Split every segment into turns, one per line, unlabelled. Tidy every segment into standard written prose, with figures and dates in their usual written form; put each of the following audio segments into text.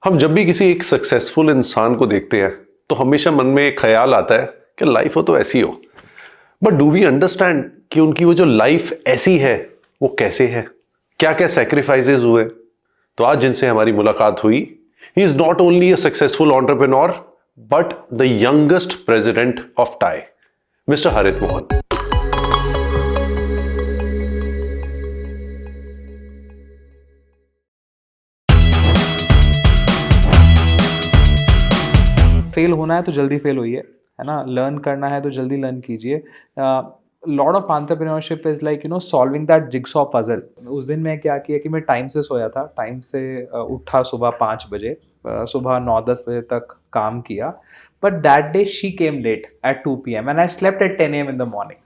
हम जब भी किसी एक सक्सेसफुल इंसान को देखते हैं तो हमेशा मन में एक ख्याल आता है कि लाइफ हो तो ऐसी हो। बट डू वी अंडरस्टैंड कि उनकी वो जो लाइफ ऐसी है वो कैसे है, क्या क्या सेक्रीफाइसेस हुए। तो आज जिनसे हमारी मुलाकात हुई, he is not only a successful entrepreneur but the youngest president of tie, mister हरित मोहन।
फेल होना है तो जल्दी फेल होइए, है ना। लर्न करना है तो जल्दी लर्न कीजिए। Lot of entrepreneurship is like solving that jigsaw puzzle. उस दिन मैं क्या किया कि मैं टाइम से सोया था, टाइम से उठा सुबह 5 बजे, सुबह 9-10 बजे तक काम किया। But that day she came late at 2 PM and I slept at 10 AM in the morning.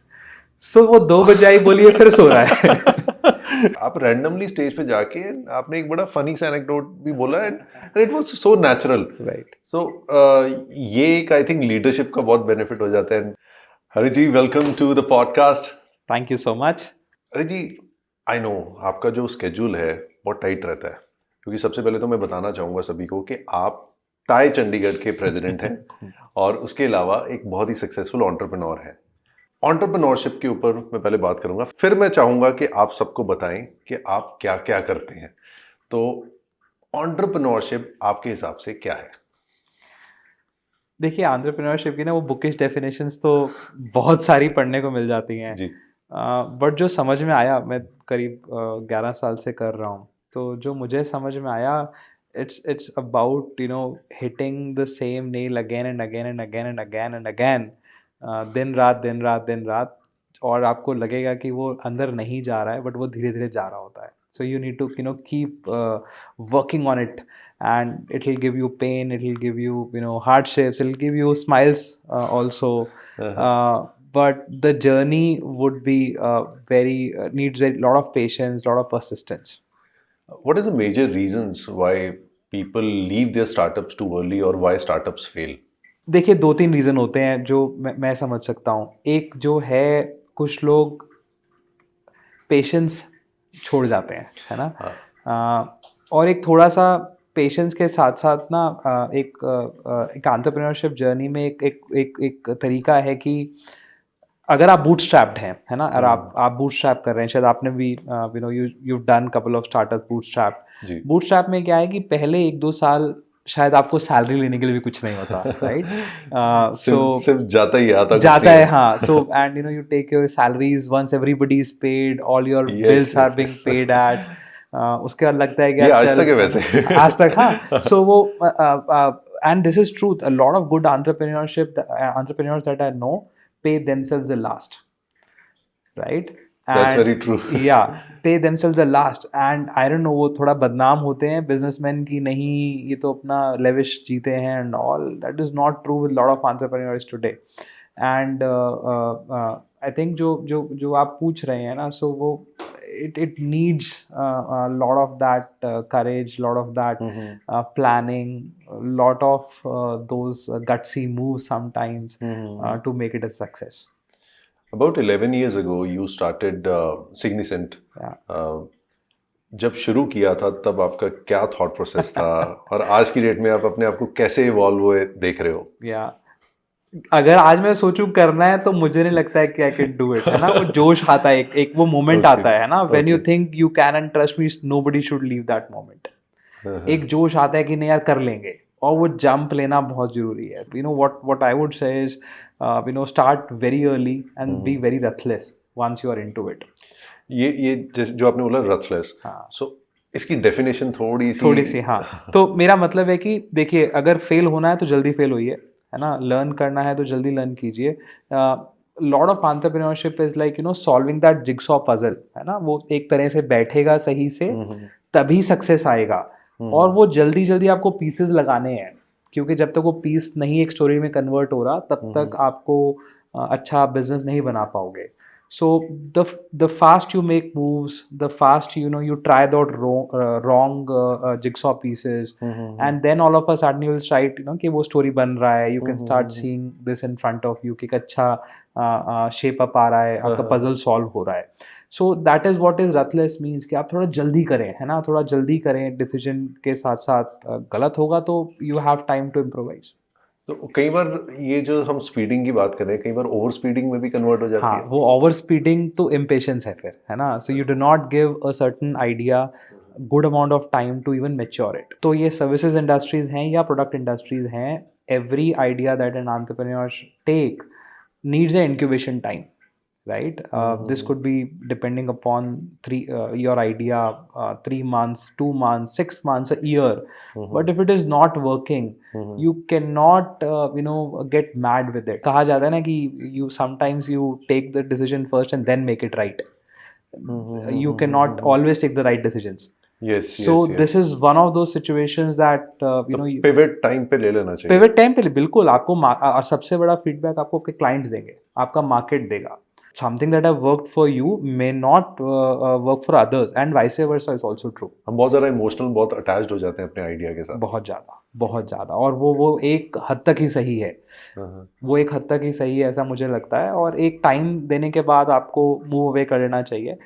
So वो 2 बजे आई, बोलिए फिर सो रहा है।
आप रैंडमली स्टेज पे जाके आपने एक बड़ा फनी सा एनेक्डोट भी बोला and it was so natural.
Right.
So ये एक आई थिंक लीडरशिप का बहुत बेनिफिट हो जाता है। Hari ji, welcome to the podcast.
Thank you so much.
अरे जी, आई नो आपका जो स्केड्यूल है बहुत टाइट रहता है, क्योंकि सबसे पहले तो मैं बताना चाहूँगा सभी को कि आप टाई चंडीगढ़ के प्रेसिडेंट हैं और उसके अलावा एक बहुत ही सक्सेसफुल एंटरप्रेन्योर हैं। एंटरप्रेन्योरशिप के ऊपर मैं पहले बात करूंगा, फिर मैं चाहूँगा कि आप सबको बताएं कि आप क्या क्या करते हैं। तो एंटरप्रेन्योरशिप आपके हिसाब से क्या है?
देखिए, एंटरप्रेन्योरशिप की ना वो बुकिश डेफिनेशंस तो बहुत सारी पढ़ने को मिल जाती हैं।
जी।
बट जो समझ में आया, मैं करीब 11 साल से कर रहा हूँ, तो जो मुझे समझ में आया, it's about hitting the same nail again and again and again and again and again, दिन रात दिन रात दिन रात। और आपको लगेगा कि वो अंदर नहीं जा रहा है, बट वो धीरे धीरे जा रहा होता है। So you need to keep working on it, and it will give you pain, it will give you hardships, it will give you smiles also. But the journey would be very needs a lot of patience, lot of persistence.
What is the major reasons why people leave their startups too early or why startups fail?
देखिए, 2-3 reason होते हैं जो मैं समझ सकता हूँ। एक जो है, कुछ लोग पेशेंस छोड़ जाते हैं, है ना। और एक थोड़ा सा पेशेंस के साथ साथ ना, एक एंटरप्रेन्योरशिप जर्नी में एक एक एक एक तरीका है कि अगर आप बूटस्ट्रैप्ड हैं, है ना, और आप बूटस्ट्रैप कर रहे हैं, शायद आपने भी you done couple of startup bootstrap. Bootstrap में क्या है कि पहले 1-2 साल शायद आपको सैलरी लेने के लिए भी कुछ नहीं होता, राइट। सो
सिर्फ जाता ही आता
जाता है, हाँ। So and you take your salaries once everybody is paid, all your bills are being paid at. उसके बाद लगता है कि
आज तक है वैसे।
आज तक, हाँ। सो वो and this is truth, a lot of good entrepreneurs that I know pay themselves the last, right?
That's very true.
Yeah, pay themselves the last, and I don't know, वो थोड़ा बदनाम होते हैं बिजनेसमैन की, नहीं ये तो अपना लेविश जीते हैं and all. That is not true with a lot of entrepreneurs today. And I think जो आप पूछ रहे हैं ना, so वो it needs a lot of that courage, lot of that planning, a lot of those gutsy moves sometimes to make it a success.
About 11 years ago, you started Significant.
Yeah.
जब शुरू किया था तब आपका क्या thought process था और आज की डेट में आप अपने आप को कैसे इवॉल्व हुए देख रहे हो?
या अगर आज मैं सोचूं करना है तो मुझे नहीं लगता है कि आई कैन डू इट, है ना। वो जोश आता है, एक वो मोमेंट आता है ना, when you think you can and trust me, nobody should leave that moment. एक जोश आता है कि नहीं यार कर लेंगे, और वो जंप लेना बहुत जरूरी है। What I would say is start very early and be very ruthless once you are into it.
ये जो आपने बोला रथलेस,
हाँ।
सो इसकी डेफिनेशन थोड़ी सी,
हाँ। तो मेरा मतलब है कि देखिए, अगर फेल होना है तो जल्दी फेल होइए, है ना। लर्न करना है तो जल्दी लर्न कीजिए। Lot of entrepreneurship is like solving that jigsaw puzzle, है ना। वो एक तरह से बैठेगा सही से तभी सक्सेस आएगा, और वो जल्दी जल्दी आपको पीसेस लगाने हैं, क्योंकि जब तक वो पीस नहीं एक स्टोरी में कन्वर्ट हो रहा, तब तक आपको अच्छा बिजनेस नहीं बना पाओगे। So the fast you make moves, the fast you try out wrong jigsaw pieces, and then all of a sudden you will start कि वो story बन रहा है, you can start seeing this in front of you कि अच्छा shape up आ रहा है, आपका puzzle solve हो रहा है। So that is what is ruthless means कि आप थोड़ा जल्दी करें, है ना, थोड़ा जल्दी करें डिसीजन के साथ साथ। गलत होगा तो you have time to improvise.
तो कई बार ये जो हम स्पीडिंग की बात करें, कई बार ओवर स्पीडिंग में भी कन्वर्ट हो जाती
हाँ,
है।
वो ओवर स्पीडिंग तो इम्पेशंस है फिर, है ना। So you do not give a certain idea good amount of time to even mature it. तो ये सर्विसेज इंडस्ट्रीज हैं या प्रोडक्ट इंडस्ट्रीज हैं, every idea that an entrepreneur take needs an incubation time, right? This could be depending upon your idea, 3 months, 2 months, 6 months, a year. But if it is not working, you cannot get mad with it. कहा जाता है ना कि you sometimes you take the decision first and then make it right. You cannot always take the right decisions.
Yes,
So
yes, yes.
this is one of those situations that
pivot time पे ले लेना चाहिए।
Pivot time पे बिल्कुल आपको और सबसे बड़ा फीडबैक आपको आपके क्लाइंट्स देंगे, आपका मार्केट देगा। Something that have worked for you may not work for others and vice versa is also true.
हम बहुत ज़्यादा इमोशनल, बहुत अटैच्ड हो जाते हैं अपने आइडिया के साथ।
बहुत ज़्यादा और वो एक हद तक ही सही है। वो एक हद तक ही सही है ऐसा मुझे लगता है, और एक टाइम देने के बाद आपको मूव अवे कर लेना चाहिए।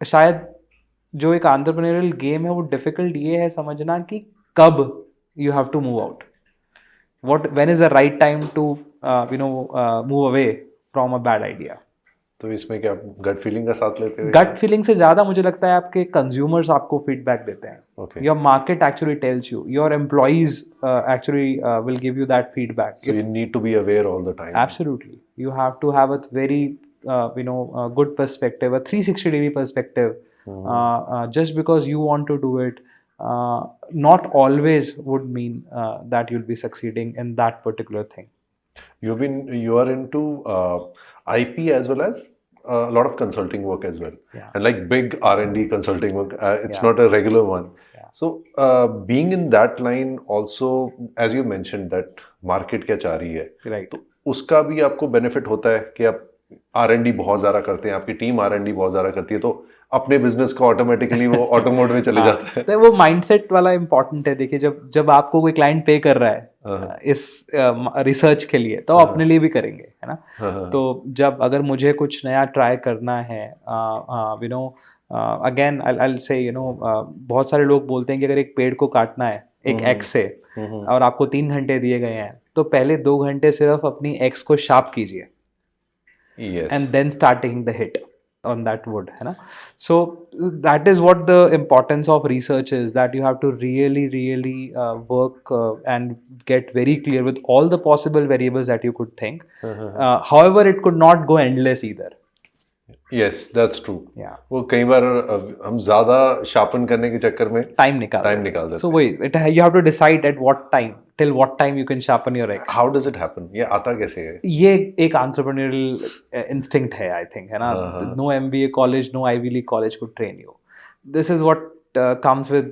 शायद जो एक एंटरप्रेन्योरियल गेम है वो डिफिकल्ट ये है समझना कि कब you have to move out, when is the right time to move away from a bad idea.
तो इसमें क्या गट फीलिंग का साथ लेते हैं?
गट फीलिंग से ज़्यादा मुझे लगता है आपके कंज्यूमर्स आपको फीडबैक देते हैं।
Okay.
Your market actually tells you, your employees actually will give you that feedback.
So you need to be aware all the time.
Absolutely. You have to have a very, good perspective, a 360-degree perspective. Just because you want to do it, not always would mean that you'll be succeeding in that particular thing.
You are into IP as well as a lot of consulting work as well.
Yeah.
And like big R&D consulting work. It's
Yeah.
not a regular one.
Yeah.
So being in that line also, as you mentioned that market क्या चाह रही है,
Right.
तो उसका भी आपको benefit होता है कि आप R&D बहुत ज़्यादा करते हैं, आपकी टीम R&D बहुत ज़्यादा करती है, तो अपने बिजनेस को ऑटोमेटिकली वो ऑटो मोड में चले जाता है।
तो वो माइंडसेट वाला इम्पोर्टेंट है। देखिए, जब आपको कोई क्लाइंट पे कर रहा है इस रिसर्च के लिए, तो अपने लिए भी करेंगे, है ना। तो जब अगर मुझे कुछ नया ट्राई करना है, अगेन आई से बहुत सारे लोग बोलते हैं कि अगर एक पेड़ को काटना है एक एक्स से और आपको 3 घंटे दिए गए हैं, तो पहले 2 घंटे सिर्फ अपनी एक्स को शार्प कीजिए and then start taking the hit on that wood, है ना। So that is what the importance of research is, that you have to really work and get very clear with all the possible variables that you could think. However, it could not go endless either.
Yes, that's true.
Yeah.
वो कई बार हम ज़्यादा sharpen करने के चक्कर में
time निकाल
देते
So wait, you have to decide at what time, till what time you can sharpen your axe.
How does it happen? ये आता कैसे है?
ये एक entrepreneurial instinct है, I think, है ना। No MBA college, no Ivy League college could train you. This is what comes with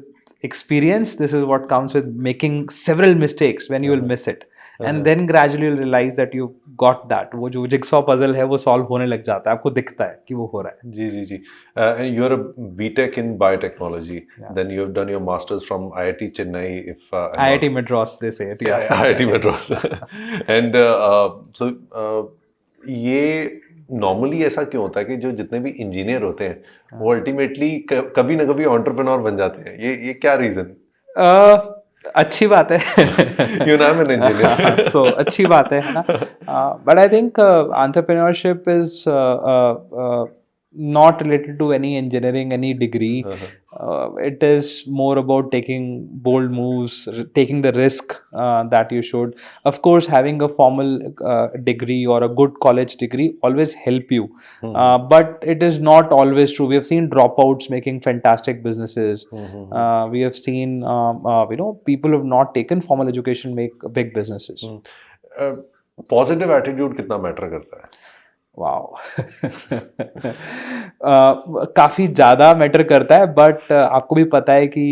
experience. This is what comes with making several mistakes when you will miss it. And then gradually you'll realize that you got that. वो जो jigsaw puzzle है वो solve होने लग जाता है, आपको दिखता है कि वो हो रहा है।
जी। And you're a BTech in biotechnology. Then you've done your masters from IIT Chennai.
IIT Madras, they say it. Yeah.
IIT Madras. And so ये नॉर्मली ऐसा क्यों होता है कि जो जितने भी इंजीनियर होते हैं वो अल्टीमेटली कभी ना कभी एंटरप्रेन्योर बन जाते हैं? ये क्या रीजन?
अच्छी बात है।
You know, I'm an engineer.
So अच्छी बात है ना। But I think entrepreneurship is not related to any engineering, any degree. It is more about taking bold moves, taking the risk that you should. Of course, having a formal degree or a good college degree always help you. But it is not always true. We have seen dropouts making fantastic businesses. We have seen, people who have not taken formal education make big businesses.
Positive attitude कितना matter करता है?
Wow. काफ़ी ज़्यादा matter करता है, but आपको भी पता है कि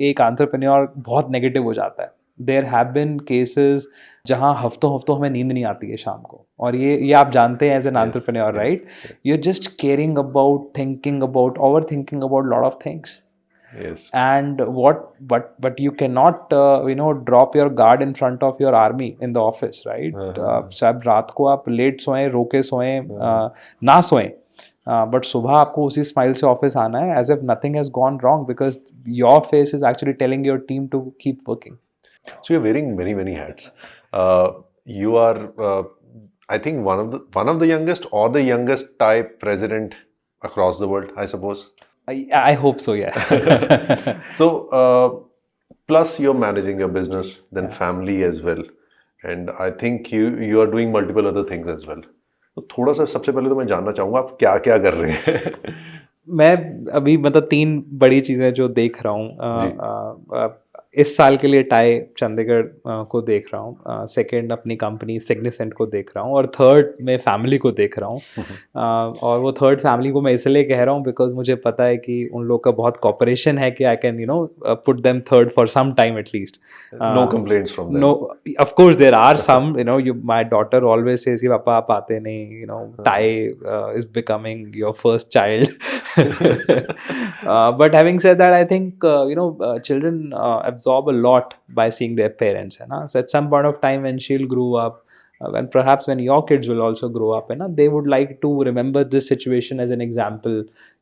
एक एंटरप्रेन्योर बहुत नेगेटिव हो जाता है। देयर हैव बीन केसेस जहाँ हफ्तों हमें नींद नहीं आती है शाम को, और ये आप जानते हैं as an entrepreneur, right. You are just caring about, thinking about, over thinking about lot of things.
Yes.
And but you cannot drop your guard in front of your army in the office, right? शायद रात को आप late सोएं, रोके सोएं, ना सोएं, but सुबह आपको उसी smile से ऑफिस आना है as if nothing has gone wrong because your face is actually telling your team to keep working.
So you're wearing many, many hats. You are, I think, one of the youngest or the youngest Thai president across the world, I suppose.
I hope so, yeah.
So, plus you're managing your business, then family as well, and I think you are doing multiple other things as well. तो थोड़ा सा सबसे पहले तो मैं जानना चाहूँगा आप क्या क्या कर रहे हैं.
मैं अभी मतलब 3 बड़ी चीज़ें जो देख रहा हूँ इस साल के लिए टाई चंडीगढ़ को देख रहा हूँ, सेकंड अपनी कंपनी सिग्निसेंट को देख रहा हूँ, और थर्ड मैं फैमिली को देख रहा हूँ. और वो थर्ड फैमिली को मैं इसलिए कह रहा हूँ बिकॉज मुझे पता है कि उन लोग का बहुत कॉपरेशन है कि I can put them third for some time at least.
No complaints from them.
No, of course there are some. My daughter always says कि पापा आप आते नहीं. Thai is becoming your first child. But having said that, I think children absorb a lot by seeing their parents, है ना. So at some point of time when she'll grow up, and perhaps when your kids will also grow up, है ना, they would like to remember this situation as an example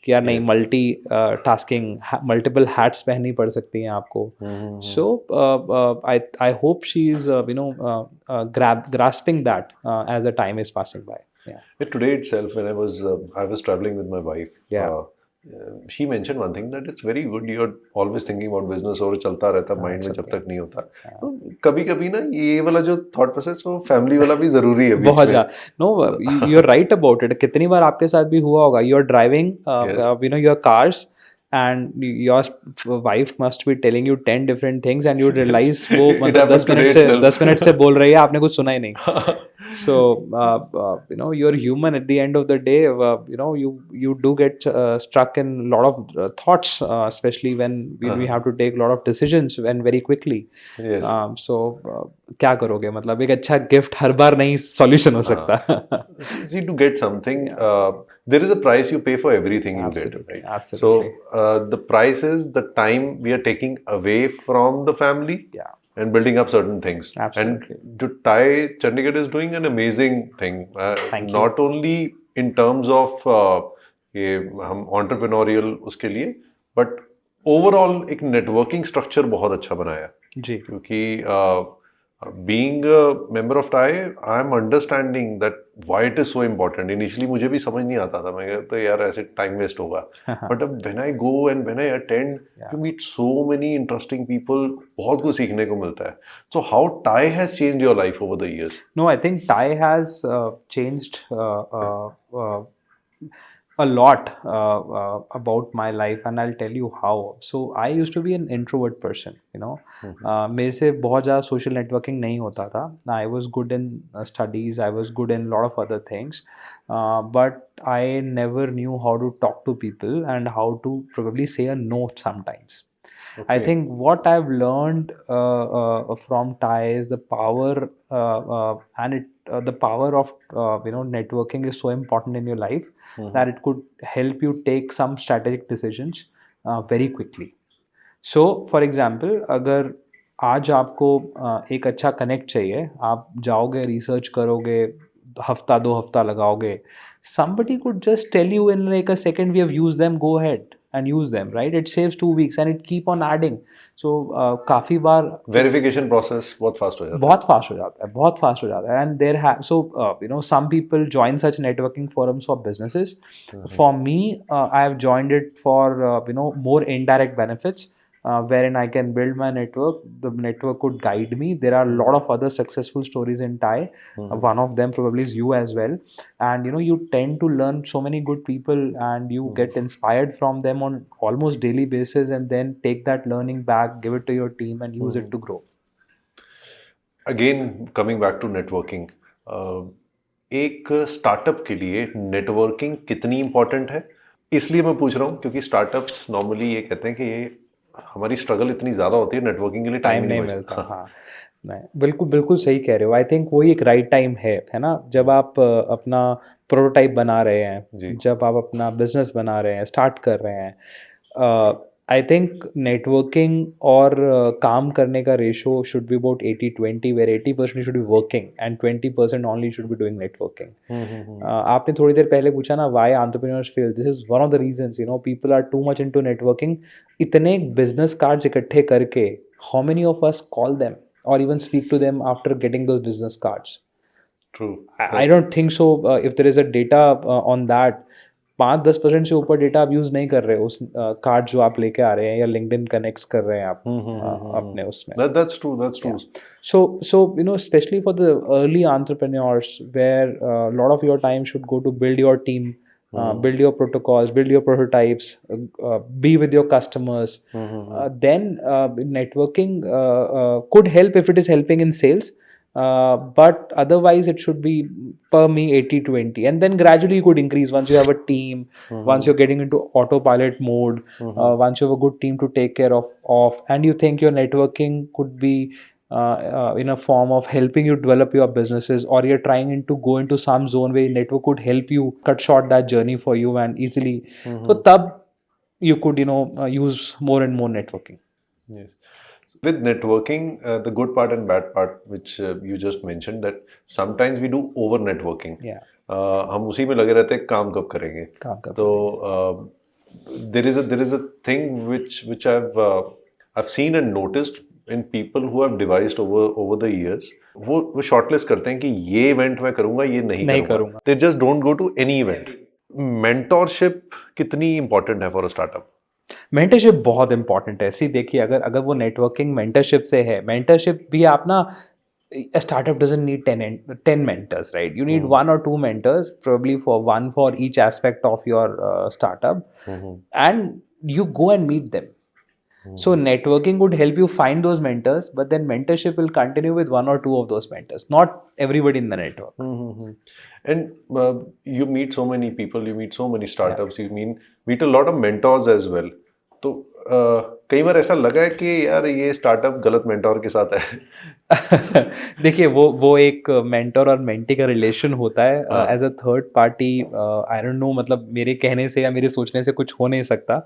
कि यार नहीं, multi tasking multiple hats पहननी पड़ सकती हैं आपको. So I hope she is grasping that as the time is passing by. Yeah.
Today itself, when I was traveling with my wife.
Yeah.
She mentioned one thing that it's very good you're always thinking about business और चलता रहता mind में जब तक नहीं होता. तो कभी कभी ना ये वाला जो थॉट प्रोसेस वो फैमिली वाला भी जरूरी है
बहुत ज़्यादा. No, you're right about it. कितनी बार आपके साथ भी हुआ होगा, you're driving your cars and your wife must be telling you 10 different things and you realize वो मतलब 10 मिनट से बोल रही है, आपने कुछ सुना ही नहीं. So you're human at the end of the day. You do get struck in a lot of thoughts, especially when we have to take a lot of decisions and very quickly.
Yes.
So क्या करोगे, मतलब एक अच्छा gift हर बार नहीं solution हो सकता.
See, to get something, there is a price you pay for everything you get. Right?
Absolutely.
So the price is the time we are taking away from the family.
Yeah.
And building up certain things.
Absolutely.
And Thai Chandigarh is doing an amazing thing. Not only in terms of ये हम entrepreneurial उसके लिए, but overall एक networking structure बहुत अच्छा बनाया.
जी.
क्योंकि being a member of Thai, I am understanding that why it is so important. Initially मुझे भी समझ नहीं आता था, मैं कहता यार ऐसे time waste होगा. But when I go and when I attend, you meet so many interesting people. बहुत कुछ सीखने को मिलता है. So how Thai has changed your life over the years?
No, I think Thai has changed a lot about my life, and I'll tell you how. So I used to be an introvert person, मेरे से बहुत ज़्यादा social networking नहीं होता था. I was good in studies, I was good in a lot of other things, but I never knew how to talk to people and how to probably say a no sometimes. Okay. I think what I've learned from Thai is the power the power of networking is so important in your life that it could help you take some strategic decisions very quickly. So, for example, अगर आज आपको एक अच्छा connect चाहिए, आप जाओगे, research करोगे, हफ्ता 2 हफ्ता लगाओगे, somebody could just tell you in like a second, we have used them, go ahead and use them, right? It saves 2 weeks and it keep on adding. So काफी बार
verification process बहुत fast हो जाता है.
बहुत fast हो जाता है. And there some people join such networking forums for businesses. For me, I have joined it for more indirect benefits. Wherein I can build my network. The network could guide me. There are a lot of other successful stories in Thai. One of them probably is you as well. And you tend to learn so many good people, and you get inspired from them on almost daily basis, and then take that learning back, give it to your team, and use it to grow.
Again, coming back to networking, एक startup के लिए networking कितनी important है? इसलिए मैं पूछ रहा हूँ क्योंकि स्टार्टअप्स नॉर्मली ये कहते हैं कि ये हमारी स्ट्रगल इतनी ज़्यादा होती है, नेटवर्किंग के लिए टाइम नहीं मिलता.
हाँ, नहीं, बिल्कुल सही कह रहे हो. आई थिंक वही एक राइट टाइम है ना, जब आप अपना प्रोटोटाइप बना रहे हैं, जब आप अपना बिजनेस बना रहे हैं, स्टार्ट कर रहे हैं. आई थिंक नेटवर्किंग और काम करने का ratio should be about 80-20, where 80% should be working and 20% only should be doing networking. आपने थोड़ी देर पहले पूछा ना why entrepreneurs fail. This is one of the reasons. People are too much into networking. इतने बिजनेस कार्ड्स इकट्ठे करके how many of us call them और even speak to them after getting those business cards?
True.
I don't think so. If there is a data on that, 5-10% से ऊपर data आप use नहीं कर रहे उस कार्ड जो आप लेके आ रहे हैं या लिंक्डइन कनेक्ट्स कर रहे हैं आप अपने उसमें.
That's true. That's true.
So especially for the early entrepreneurs where a lot of your time should go to build your team, build your protocols, build your prototypes, be with your customers. Then networking could help if it is helping in sales. But otherwise it should be per me 80-20, and then gradually you could increase once you have a team, once you're getting into autopilot mode, once you have a good team to take care of and you think your networking could be in a form of helping you develop your businesses, or you're trying to go into some zone where network could help you cut short that journey for you and easily. So tab you could use more and more networking.
Yes. With networking, the good part and bad part, which you just mentioned, that sometimes we do over networking.
Yeah.
हम उसी में लगे रहते हैं काम कब करेंगे. तो there is a thing which I've seen and noticed in people who have devised over the years. वो shortlist करते हैं कि ये event मैं करूँगा, ये नहीं करूँगा. They just don't go to any event. Mentorship कितनी important है for a startup?
मेंटरशिप बहुत इंपॉर्टेंट है. सी देखिए, अगर वो नेटवर्किंग मेंटरशिप से है, मेंटरशिप भी आप ना, a startup doesn't need 10 mentors, right? You need 1 or 2 mentors, probably for each aspect of your startup, and you go and meet them. So networking would help you find those mentors, but then mentorship will continue with 1 or 2 of those mentors, not everybody in the network.
And you meet so many people, you meet so many startups, you meet a lot of mentors as well. तो कई बार ऐसा लगा है कि यार ये startup गलत mentor के साथ है.
देखिए, वो एक मेंटोर और मेंटी का रिलेशन होता है. As a third party, I don't know, मतलब मेरे कहने से या मेरे सोचने से कुछ हो नहीं सकता.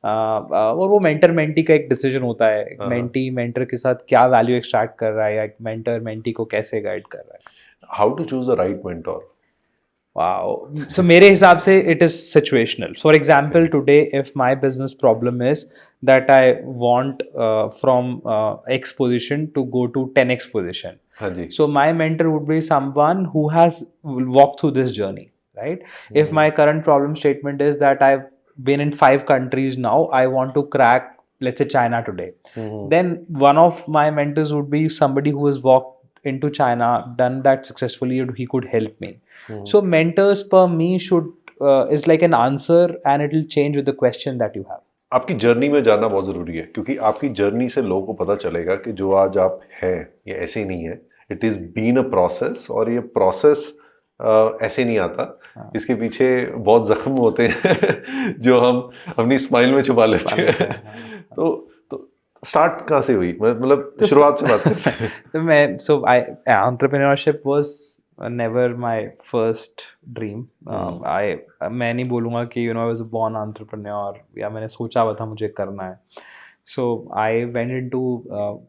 और वो मेंटर मेंटी का एक डिसीजन होता है. मेंटी मेंटर के साथ क्या वैल्यू एक्सट्रैक्ट कर रहा है, या मेंटर मेंटी को कैसे गाइड कर रहा है.
How to choose the right mentor?
Wow. So मेरे हिसाब से it is situational. For example, today if my business problem is that I want from X position to go to 10X position. So my mentor would be someone who has walked through this journey, right? If my current problem statement is that I've been in 5 countries now, I want to crack, let's say, China today. Then one of my mentors would be somebody who has walked into China, done that successfully, he could help me. So mentors per me should is like an answer, and it will change with the question that you have.
आपकी journey में जानना बहुत ज़रूरी है, क्योंकि आपकी journey से लोगों को पता चलेगा कि जो आज आप हैं ये ऐसे ही नहीं है. It is been a process, और ये प्रोसेस ऐसे नहीं आता. इसके पीछे बहुत जख्म होते हैं जो हम अपनी स्माइल में छुपा लेते हैं. तो स्टार्ट कहाँ से हुई, मतलब शुरुआत से बात करते हैं.
तो मैं entrepreneurship was never my first dream. मैं नहीं बोलूँगा कि I was a born entrepreneur, या मैंने सोचा हुआ था मुझे करना है. So I went into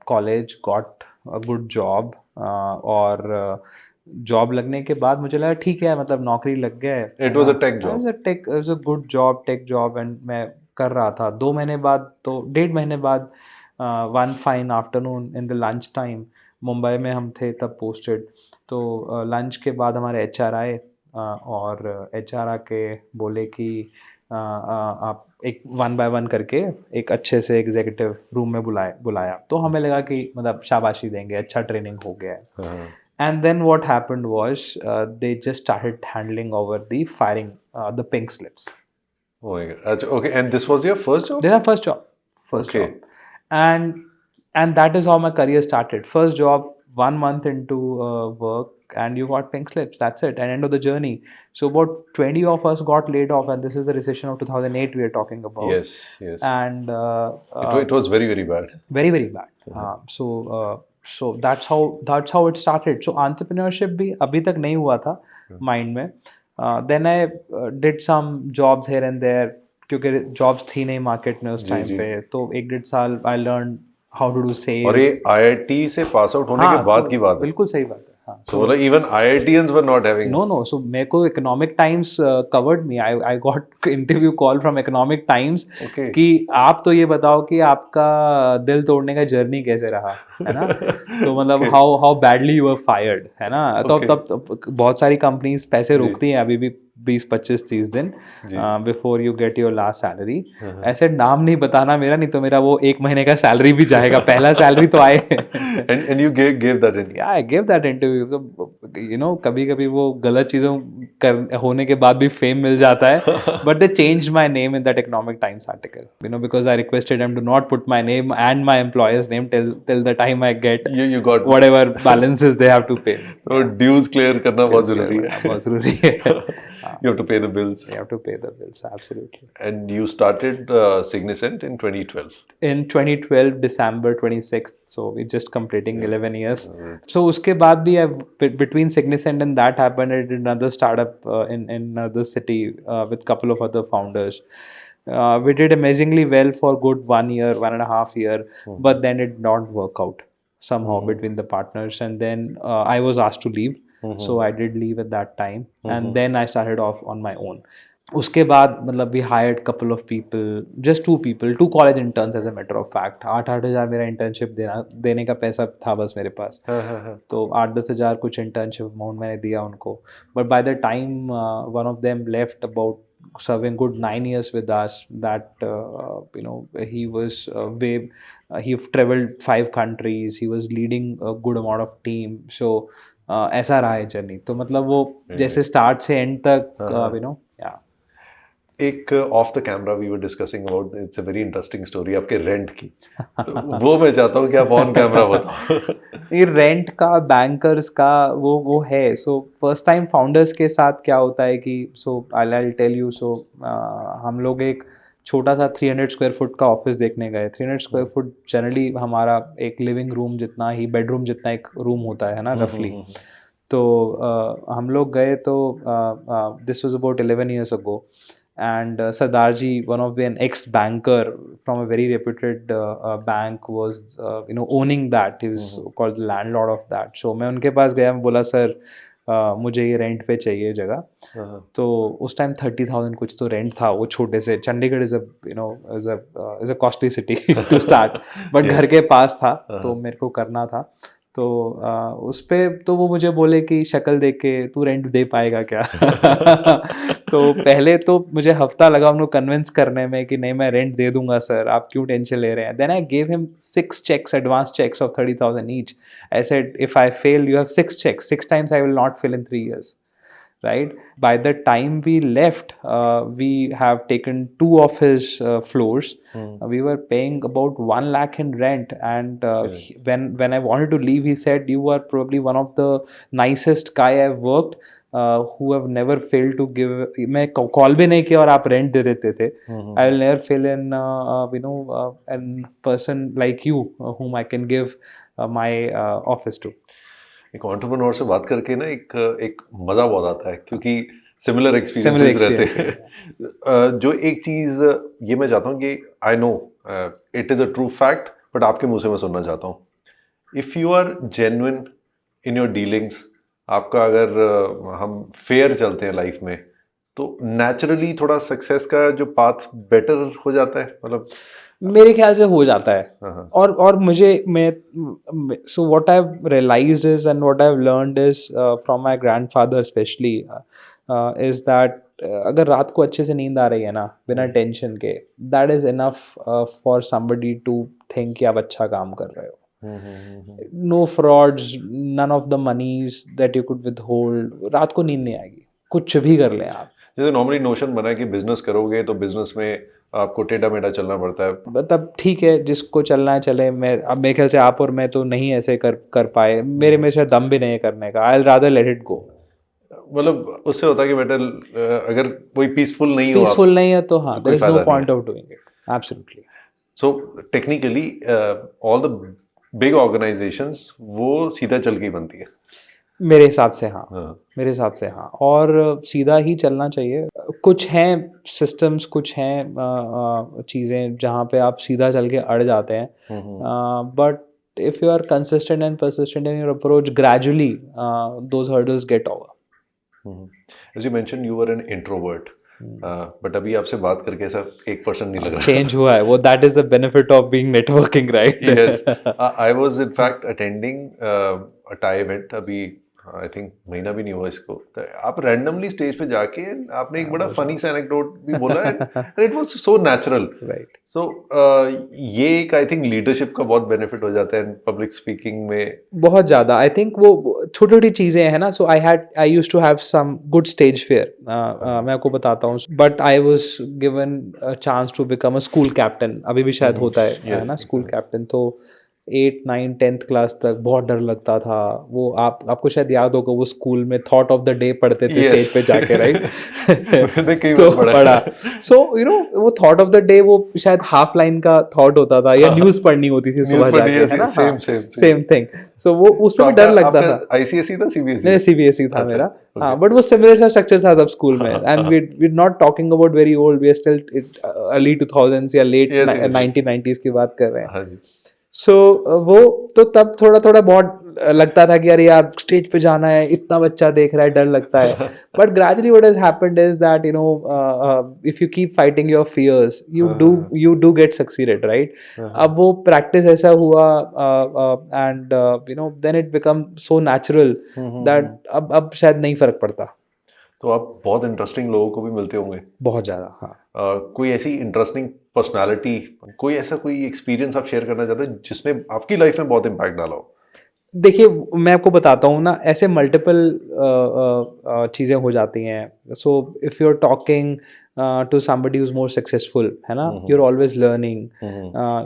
college, got a good job, और जॉब लगने के बाद मुझे लगा ठीक है, मतलब नौकरी लग गया है.
It was a tech job.
It was a good job, tech job, and मैं कर रहा था. 2 महीने बाद, तो 1.5 महीने बाद, one fine afternoon in the lunch time, Mumbai में हम थे तब पोस्टेड. तो लंच के बाद हमारे HR आए, और HR आके बोले कि आप एक 1 by 1 करके एक अच्छे से एग्जीक्यूटिव रूम में बुलाया. तो हमें लगा कि मतलब शाबाशी देंगे, अच्छा ट्रेनिंग हो गया है. And then what happened was they just started handling over the firing, the pink slips.
Oh my God. Okay, and this was your first job?
This is my first job. First job. And that is how my career started. First job, 1 month into work, and you got pink slips. That's it, and end of the journey. So about 20 of us got laid off, and this is the recession of 2008 we are talking about.
Yes.
And
it was very, very bad.
Very, very bad. So that's how it started. So entrepreneurship भी अभी तक नहीं हुआ था mind में. Then I did some jobs here and there, क्योंकि jobs थी नहीं मार्केट में उस
जी,
टाइम
जी।
पे, तो 1-1.5 साल I learn how to do
और ये
सेल्स।
आईआईटी से पास आउट होने के
हाँ,
बाद
तो
की बात है।
बिल्कुल सही बात है। हाँ,
So मतलब even IITians were not having.
no. So मेरे को economic times covered me. I got interview call from economic times
Okay.
कि आप तो ये बताओ कि आपका दिल तोड़ने का जर्नी कैसे रहा, है ना? तो मतलब
Okay.
How badly you were fired, है ना? तो
Okay.
तब बहुत सारी कंपनीज पैसे
जी।
रोकती हैं अभी भी 20-25-30 दिन
जी।
Before you get your last salary.
हाँ, हाँ।
ऐसे नाम नहीं बताना मेरा, नहीं तो मेरा वो 1 महीने का सैलरी भी जाएगा, पहला सैलरी तो आए।
And you gave that in.
या आई गिव दैट इंटरव्यू। तो यू नो कभी कभी वो गलत चीज़ों कर होने के बाद भी फेम मिल जाता है, but they change my name in that Economic Times article, you know, because I requested them to not put my name and my employers name till the time I get
You got.
whatever balances they have to pay.
तो dues clear करना बहुत जरूरी
बहुत जरूरी है।
You have to pay the bills.
You have to pay the bills, absolutely.
And you started Signicent in 2012.
In 2012 December 26th, so we're just completing 11 years. So उसके बाद भी between Signicent and that happened, I did another startup in another city with couple of other founders. We did amazingly well for good 1 year, 1.5 year, but then it did not work out somehow between the partners, and then I was asked to leave. So I did leave at that time, and then I started off on my own. उसके बाद मतलब we hired couple of people, just 2 people, 2 college interns as a matter of fact. 8-8 हज़ार मेरा internship देने का पैसा था बस मेरे पास। तो 8-10 हज़ार कुछ इंटर्नशिप अमाउंट मैंने दिया उनको, but by the time one of them left about serving good 9 years with us, that you know, he traveled 5 countries, he was leading a good amount of team. So ऐसा रहा है journey. तो मतलब वो जैसे स्टार्ट से and तक you know, या
एक of the camera we were discussing about, it's a very interesting story आपके रेंट की। तो वो मैं चाहता हूँ कि आप ऑन कैमरा बताओ।
ये रेंट का, बैंकर्स का वो है। सो फर्स्ट टाइम फाउंडर्स के साथ क्या होता है कि सो आई टेल यू। सो हम लोग एक छोटा सा 300 स्क्वायर फुट का ऑफिस देखने गए। 300 स्क्वायर फुट जनरली हमारा एक लिविंग रूम जितना ही, बेडरूम जितना एक रूम होता है ना रफली। तो हम लोग गए तो this was about 11 years ago, and Sardarji, one of an ex-banker from a very reputed bank, was you know, owning that. He was called the landlord of that. So मैं उनके पास गया, मैं बोला सर मुझे ये रेंट पे चाहिए जगह। तो उस टाइम 30,000 कुछ तो रेंट था वो छोटे से। Chandigarh is a you know is a costly city to start, but घर के पास था तो मेरे को करना था। तो उस पे तो वो मुझे बोले कि शक्ल देख के तू रेंट दे पाएगा क्या? तो पहले तो मुझे हफ्ता लगा उनको कन्विंस करने में कि नहीं मैं रेंट दे दूंगा सर, आप क्यों टेंशन ले रहे हैं। Then I gave him 6 checks, advance checks of 30,000 each. I said if I fail you have 6 checks, 6 times I will not fill in 3 years. Right, by the time we left, we have taken 2 of his floors. We were paying about 1 lakh in rent, and when I wanted to leave, he said, you are probably one of the nicest guy I've worked, who have never failed to give. मैं call भी नहीं किया और आप rent दे देते थे। I will never fail in you know a person like you whom I can give my office to.
एक entrepreneur से बात करके ना एक मज़ा बहुत आता है, क्योंकि सिमिलर एक्सपीरियंसेस रहते हैं। जो एक चीज़ ये मैं चाहता हूँ कि I know it is a true fact, but आपके मुंह से मैं सुनना चाहता हूँ। If you are genuine in your dealings, आपका अगर हम फेयर चलते हैं लाइफ में, तो नेचुरली थोड़ा सक्सेस का जो पाथ बेटर हो जाता है, मतलब
मेरे ख्याल से हो जाता है। और मुझे मैं so what I have realised is and what I have learned is from my grandfather specially is that अगर रात को अच्छे से नींद आ रही है ना बिना टेंशन के, that is enough for somebody to think कि आप अच्छा काम कर रहे हो। No frauds, none of the moneys that you could withhold. रात को नींद नहीं आएगी, कुछ भी कर लें आप।
जैसे नॉर्मली नोशन बना है कि बिजनेस करोगे तो बिजनेस में आपको टेढ़ा मेढ़ा चलना पड़ता है।
मतलब ठीक है, जिसको चलना है चले। मैं अब मेरे ख्याल से आप और मैं तो नहीं ऐसे कर पाए। मेरे में से दम भी नहीं है करने का। I will rather let it go.
मतलब उससे होता है कि बेटर अगर कोई पीसफुल
नहीं है तो हाँ, there is no point of doing it. Absolutely.
So technically all the big organisations वो सीधा चल के ही बनती है।
मेरे हिसाब से हाँ,
हाँ,
मेरे हिसाब से हाँ, और सीधा ही चलना चाहिए। कुछ हैं सिस्टम्स, कुछ हैं चीज़ें जहाँ पे आप सीधा चल के अड़ जाते हैं, but if you are consistent and persistent in your approach, gradually those hurdles get over.
As you mentioned, you were an introvert, but अभी आपसे बात करके ऐसा 1% नहीं लग रहा।
Change हुआ है वो, that is the benefit of being networking, right?
Yes, I was in fact attending a Thai event अभी आई थिंक महीना भी नहीं हुआ इसको, तो आप रैंडमली स्टेज पे जाके आपने एक बड़ा फनी सा एनेक्डोट भी बोला and it was so natural,
right.
So ये एक आई थिंक लीडरशिप का बहुत बेनिफिट हो जाता है पब्लिक स्पीकिंग में
बहुत ज़्यादा। आई थिंक वो छोटी छोटी चीज़ें हैं ना, so I use to have some good stage fear, मैं आपको बताता हूँ, but I was given a chance to become a school captain, अभी भी शायद होता है ना स्कूल कैप्टन, तो 8, 9, 10th क्लास तक बहुत डर लगता था। वो आपको शायद याद होगा, वो स्कूल में थॉट ऑफ द डे पढ़ते थे स्टेज पे जाके, राइट? तो पढ़ा, सो यू नो वो थॉट ऑफ द डे वो शायद हाफ लाइन का थॉट होता था, या न्यूज़ पढ़नी होती थी सुबह जाके, है ना? Same thing. सो वो उसमें भी डर लगता था।
आईसीएसई था, सीबीएसई?
नहीं, सीबीएसई था मेरा, हाँ, बट वो सिमिलर सा स्ट्रक्चर था सब स्कूल में, and we not talking about very old, we are still early 2000s या लेट 1990s की बात कर रहे हैं। सो वो तो तब थोड़ा थोड़ा बहुत लगता था कि अरे यार स्टेज पे जाना है, इतना बच्चा देख रहा है, डर लगता है, but gradually what has happened is that you know if you keep fighting your fears, you do get succeeded, right? अब वो प्रैक्टिस ऐसा हुआ, and you know then it become so natural that अब शायद नहीं फर्क पड़ता।
तो आप बहुत इंटरेस्टिंग लोगों को भी मिलते होंगे?
बहुत ज़्यादा, हाँ।
कोई ऐसी इंटरेस्टिंग पर्सनालिटी, कोई ऐसा कोई एक्सपीरियंस आप शेयर करना चाहते हो जिसने आपकी लाइफ में बहुत इम्पैक्ट डाला हो?
देखिए, मैं आपको बताता हूँ ना, ऐसे मल्टीपल चीज़ें हो जाती हैं। So if you are talking to somebody who's more successful, है ना, you're always learning,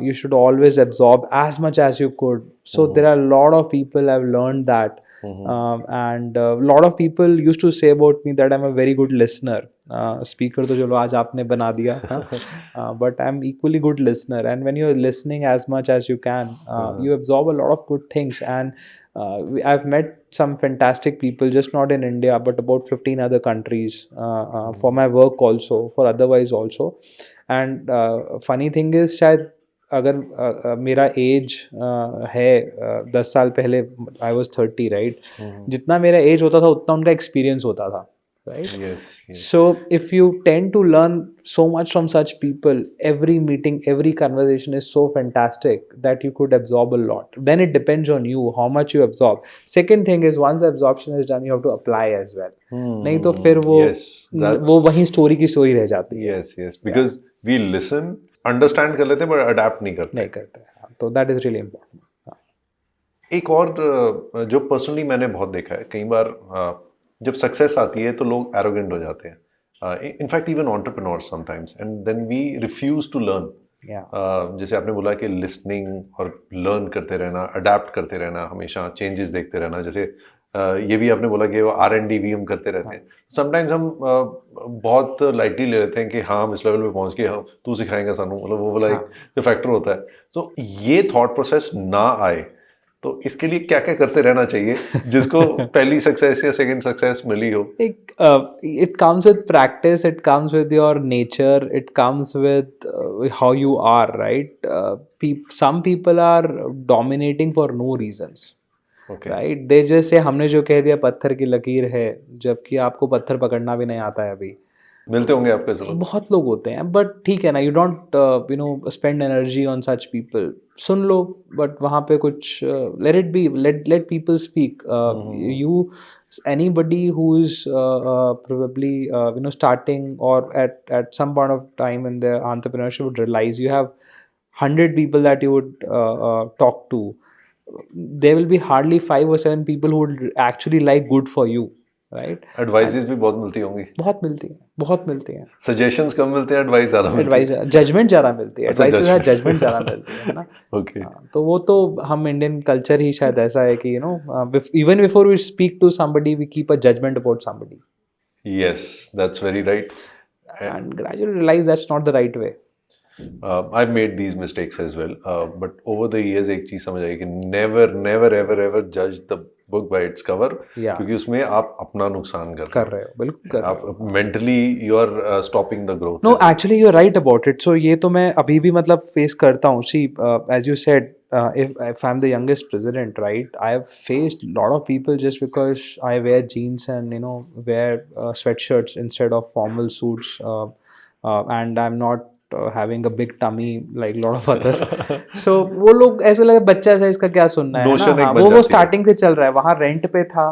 you should always absorb as much as you could. So there are a lot of people have learned that, and a lot of people used to say about me that I'm a very good listener. Speaker तो चलो आज आपने बना दिया, but I'm equally good listener, and when you're listening as much as you can, you absorb a lot of good things, and I've met some fantastic people, just not in India, but about 15 other countries, for my work also, for otherwise also. And funny thing is, शायद अगर मेरा as है 10 साल पहले, I was 30, right? जितना मेरा as होता था उतना उनका एक्सपीरियंस होता था, right?
Yes.
So if you tend to learn so much from such people, every meeting, every conversation is so fantastic that you could absorb a lot. Then it depends on you how much you absorb. Second thing is, once absorption is done, you have to apply as well. नहीं तो फिर वो वही story की story रह जाती है।
Yes, because we listen, understand कर लेते हैं, but adapt नहीं करते।
तो that is really important।
एक और जो पर्सनली मैंने बहुत देखा है, कई बार जब सक्सेस आती है तो लोग एरोगेंट हो जाते हैं, in fact even entrepreneurs sometimes, and then we refuse to learn. जैसे आपने बोला कि लिसनिंग और लर्न करते रहना, अडेप्ट करते रहना, हमेशा चेंजेस देखते रहना, जैसे ये भी आपने बोला कि वो R&D हम करते रहते हैं। समटाइम्स हम बहुत लाइटली ले लेते हैं कि हाँ हम इस लेवल पे पहुंच गए, हाँ तू सिखाएंगा सानू, मतलब वो वाला एक फैक्टर होता है। सो ये थॉट प्रोसेस ना आए तो इसके लिए क्या क्या करते रहना चाहिए जिसको पहली सक्सेस या सेकंड सक्सेस मिली हो?
It comes with practice, it comes with your nature, it comes with how you are, right? Some people are dominating for no reasons, right? They just say हमने जो कह दिया पत्थर की लकीर है, जबकि आपको पत्थर पकड़ना भी नहीं आता है। अभी
मिलते होंगे आपके ऐसे लोग?
बहुत लोग होते हैं, बट ठीक है ना, you don't you know spend energy on such people. Soon low, but वहाँ पे कुछ late it be, let people speak. You anybody who is probably you know starting or at some point of time in their entrepreneurship would realize you have 100 people that you would talk to. There will be hardly 5 or 7 people who would actually like good for you, right?
Advices भी बहुत मिलती होंगी?
बहुत मिलती हैं।
Suggestions कम मिलते हैं, advice ज़्यादा मिलती है?
एडवाइस, जजमेंट ज़्यादा मिलती है, एडवाइस से ज़्यादा जजमेंट ज़्यादा मिलती है ना।
ओके।
तो वो तो हम इंडियन कल्चर ही शायद ऐसा है कि you know even before we speak to somebody we keep a judgement about somebody.
Yes, that's very right,
and gradually realise that's not the right way.
I've made these mistakes as well, but over the years एक चीज़ समझ आई कि never ever judge the book by its cover,
Yeah.
क्योंकि उसमें आप अपना नुकसान कर
रहे हो, बिल्कुल कर रहे हो।
आप mentally you are stopping the growth.
No, actually you're right about it. So ये तो मैं अभी भी मतलब face करता हूँ. See, as you said, if I'm the youngest president, right, I have faced a lot of people just because I wear jeans and wear sweatshirts instead of formal suits, and I'm not having a big tummy like a lot of other. So वो लोग ऐसा लगे बच्चा सा इसका क्या सुनना है ना.
Notion एक
हाँ,
बन
वो
जाती है।
स्टार्टिंग से चल रहा है, वहाँ रेंट पे था,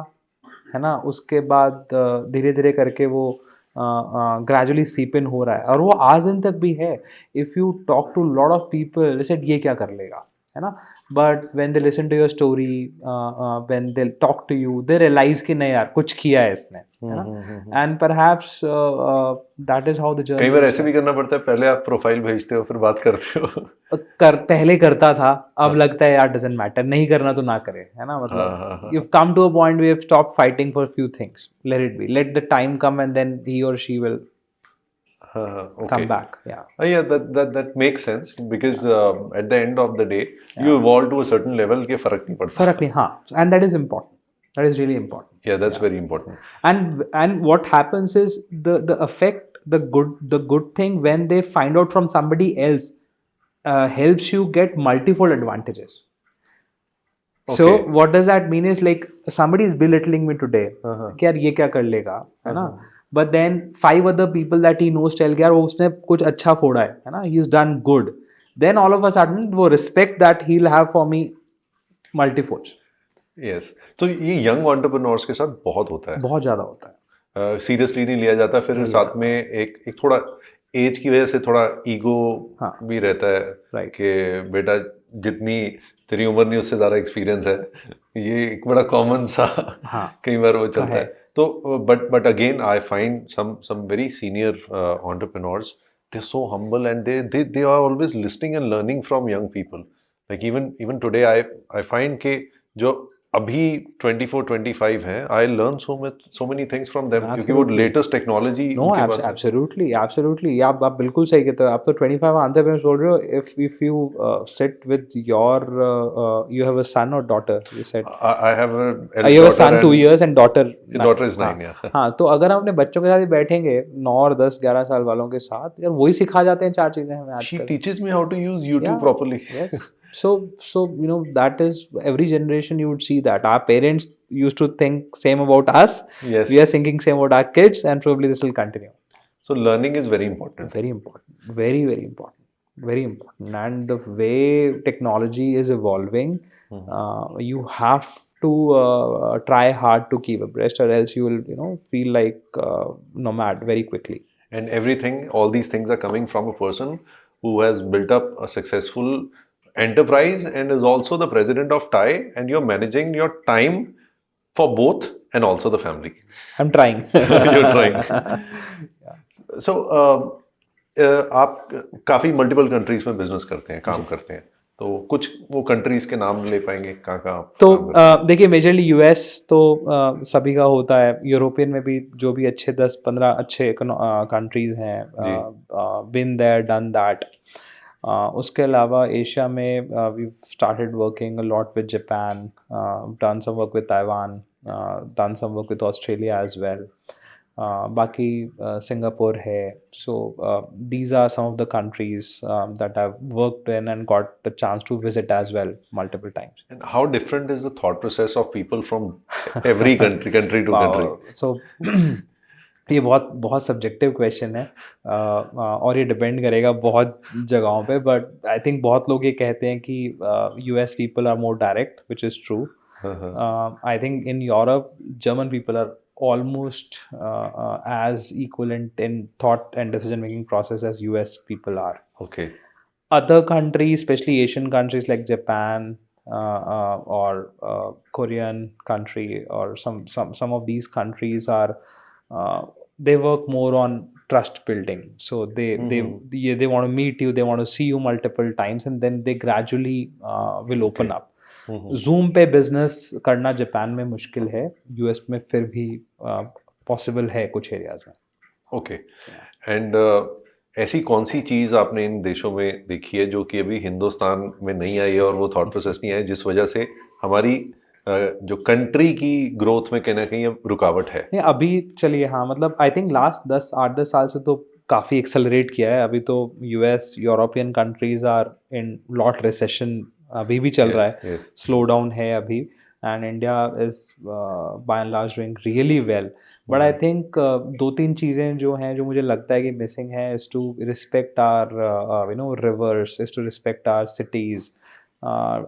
है ना. उसके बाद धीरे धीरे करके वो ग्रेजुअली सीप इन हो रहा है और वो आज दिन तक भी है. If you talk to lot of people they said ये क्या कर लेगा, है ना. But when they listen to your story, when they talk to you, they realise कि नहीं यार कुछ किया है इसने, है ना. And perhaps that is how the journey.
कई बार ऐसे भी करना पड़ता है, पहले आप प्रोफाइल भेजते हो फिर बात करते हो.
पहले करता था, अब लगता है यार डजंट मैटर, नहीं करना तो ना करे, है ना. मतलब you come to a point we have stop fighting for few things, let it be, let the time come and then he और she will
Okay.
come back. Yeah.
Yeah, that makes sense because at the end of the day, you evolve to a certain level के फर्क नहीं पड़ता.
फर्क नहीं, हाँ. And that is important. That is really important.
Yeah, that's very important.
And what happens is the effect, the good thing when they find out from somebody else helps you get multifold advantages. So
Okay.
what does that mean is like somebody is belittling me today कि यार ये क्या कर लेगा, है ना. But then 5 other people that he knows tell यार वो उसने कुछ अच्छा फोड़ा है ना, he has done good. Then all of a sudden वो respect that he'll have for me multifolds.
Yes. तो ये यंग एंटरप्रेन्योर्स के साथ बहुत होता है.
बहुत ज़्यादा होता है.
सीरियसली नहीं लिया जाता. फिर साथ में एक थोड़ा एज की वजह से थोड़ा ईगो भी रहता है.
Right.
कि बेटा जितनी तेरी उम्र नहीं उससे ज़्यादा एक्सपीरियंस है. ये एक बड़ा कॉमन सा कई बार वो चलता है. तो but again I find some very senior entrepreneurs, they're so humble and they are always listening and learning from young people. Like even today I find कि जो अभी 24-25 हैं, I learn so many things from them क्योंकि वो latest technology उनके पास.
Absolutely. आप बिल्कुल सही कहते हो. आप तो 25 entrepreneurs बोल रहे हो. If you sit with your you have a son or daughter, you said.
I have
you have a son 2 years and daughter.
Daughter is 9. Yeah.
हाँ, तो अगर हम अपने बच्चों के साथ ही बैठेंगे 9 और 10 11 साल वालों के साथ, यार वही सिखा जाते हैं 4 चीजें हमें आजकल.
She teaches me how to use YouTube properly.
Yes. So that is every generation you would see that our parents used to think same about us.
Yes.
We are thinking same about our kids, and probably this will continue.
So learning is very important.
Very important. Very, very important. Very important. And the way technology is evolving, you have to try hard to keep abreast, or else you will feel like nomad very quickly.
And all these things are coming from a person who has built up a successful enterprise and is also the president of TIE, and you're managing your time for both and also the family.
I'm trying.
You're trying. So आप काफी multiple countries में business करते हैं, काम करते हैं, तो कुछ वो कंट्रीज के नाम ले पाएंगे कहाँ.
तो देखिए मेजरली यूएस तो सभी का होता है. यूरोपियन में भी जो भी अच्छे 10-15 अच्छे कंट्रीज हैं, बिन देयर डन दैट. उसके अलावा एशिया में we started working a lot with Japan, done some work with Taiwan, done some work with Australia as well. बाकी सिंगापुर है. So these are some of the countries that I have worked in and got the chance to visit as well multiple times.
And how different is the thought process of people from every country to country?
So ये बहुत subjective question है, और ये depend करेगा बहुत जगहों पे. But I think बहुत लोग ये कहते हैं कि US people are more direct, which is true. I think in Europe German people are almost as equivalent in thought and decision making process as US people are.
Okay.
Other countries, especially Asian countries like Japan, or Korean country, or some of these countries are they work more on trust building. So they want to meet you, they want to see you multiple times, and then they gradually will open up. Zoom पे business करना Japan में मुश्किल है, US में फिर भी possible है कुछ एरियाज में.
ओके. एंड ऐसी कौन सी चीज़ आपने इन देशों में देखी है जो कि अभी हिंदुस्तान में नहीं आई है और वो थॉट प्रोसेस नहीं है, जिस वजह से हमारी जो कंट्री की ग्रोथ में कहीं ना कहीं अब रुकावट है।
नहीं अभी चलिए हाँ मतलब आई थिंक लास्ट 8-10 साल से तो काफ़ी एक्सेलरेट किया है। अभी तो US European countries are in lot recession अभी भी चल रहा है,
Yes, yes.
स्लो डाउन है अभी, and India is by and large doing really well. But I think 2-3 चीज़ें जो हैं जो मुझे लगता है कि मिसिंग है is to respect our you know rivers, is to respect our cities,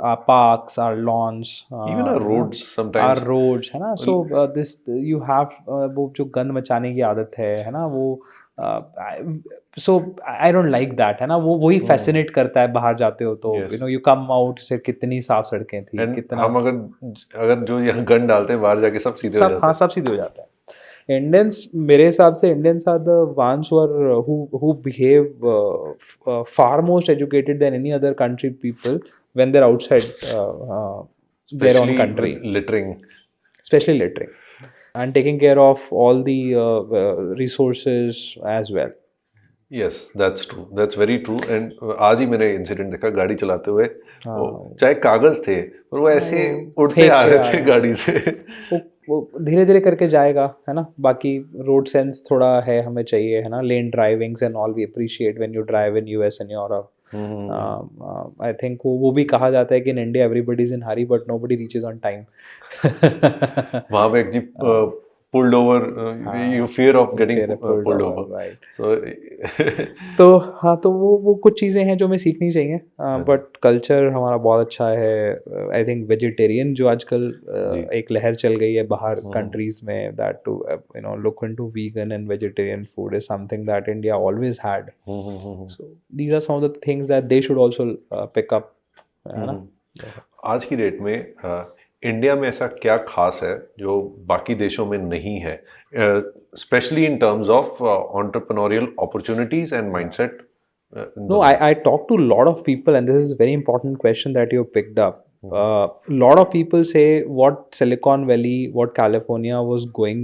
our parks, our lawns,
Even our
you know,
roads sometimes.
our roads है ना। सो दिस यू हैव वो जो गंद मचाने की आदत है ना वो, सो आई डोंट लाइक दैट है ना। वो वही फैसिनेट करता है बाहर जाते हो तो
Yes.
You know you come out से कितनी साफ सड़कें थी,
And
कितना
हम अगर जो यहाँ गन डालते हैं बाहर जाके सब सीधे हो
सब,
जाते
हाँ
हैं।
सब सीधे हो जाता है। इंडियंस मेरे हिसाब से Indians are the ones who behave far most educated than any other country people when they're outside their own
Especially
country,
with littering.
especially littering and taking care of all the resources as well.
Yes, that's true. That's very true. And आज ही मैंने incident देखा गाड़ी चलाते हुए, वो चाहे कागज थे और वो ऐसे उड़ते
फेंक
आ
के
रहे
आ
थे
रहे
गाड़ी से।
वो धीरे धीरे करके जाएगा है ना। बाकी रोड सेंस थोड़ा है हमें चाहिए है ना, lane drivings and all we appreciate when you drive in US and Europe. I think वो भी कहा जाता है कि in India everybody is in hurry but nobody reaches on time.
वहाँ पे एक jeep pulled over, you fear of getting pulled over.
राइट।
So
तो हाँ तो वो कुछ चीज़ें हैं जो हमें सीखनी चाहिए, बट कल्चर हमारा बहुत अच्छा है। आई थिंक वेजिटेरियन जो आजकल एक लहर चल गई है बाहर कंट्रीज में, that to you know look into vegan and vegetarian food is something that India always had. So these are some of the things that they should also pick up, है ना।
आज की डेट में India में ऐसा क्या खास है जो बाकी देशों में नहीं है, specially in terms of entrepreneurial opportunities and mindset?
No, I talk to a lot of people, and this is a very important question that you picked up. Lot of people say what Silicon Valley, what California was going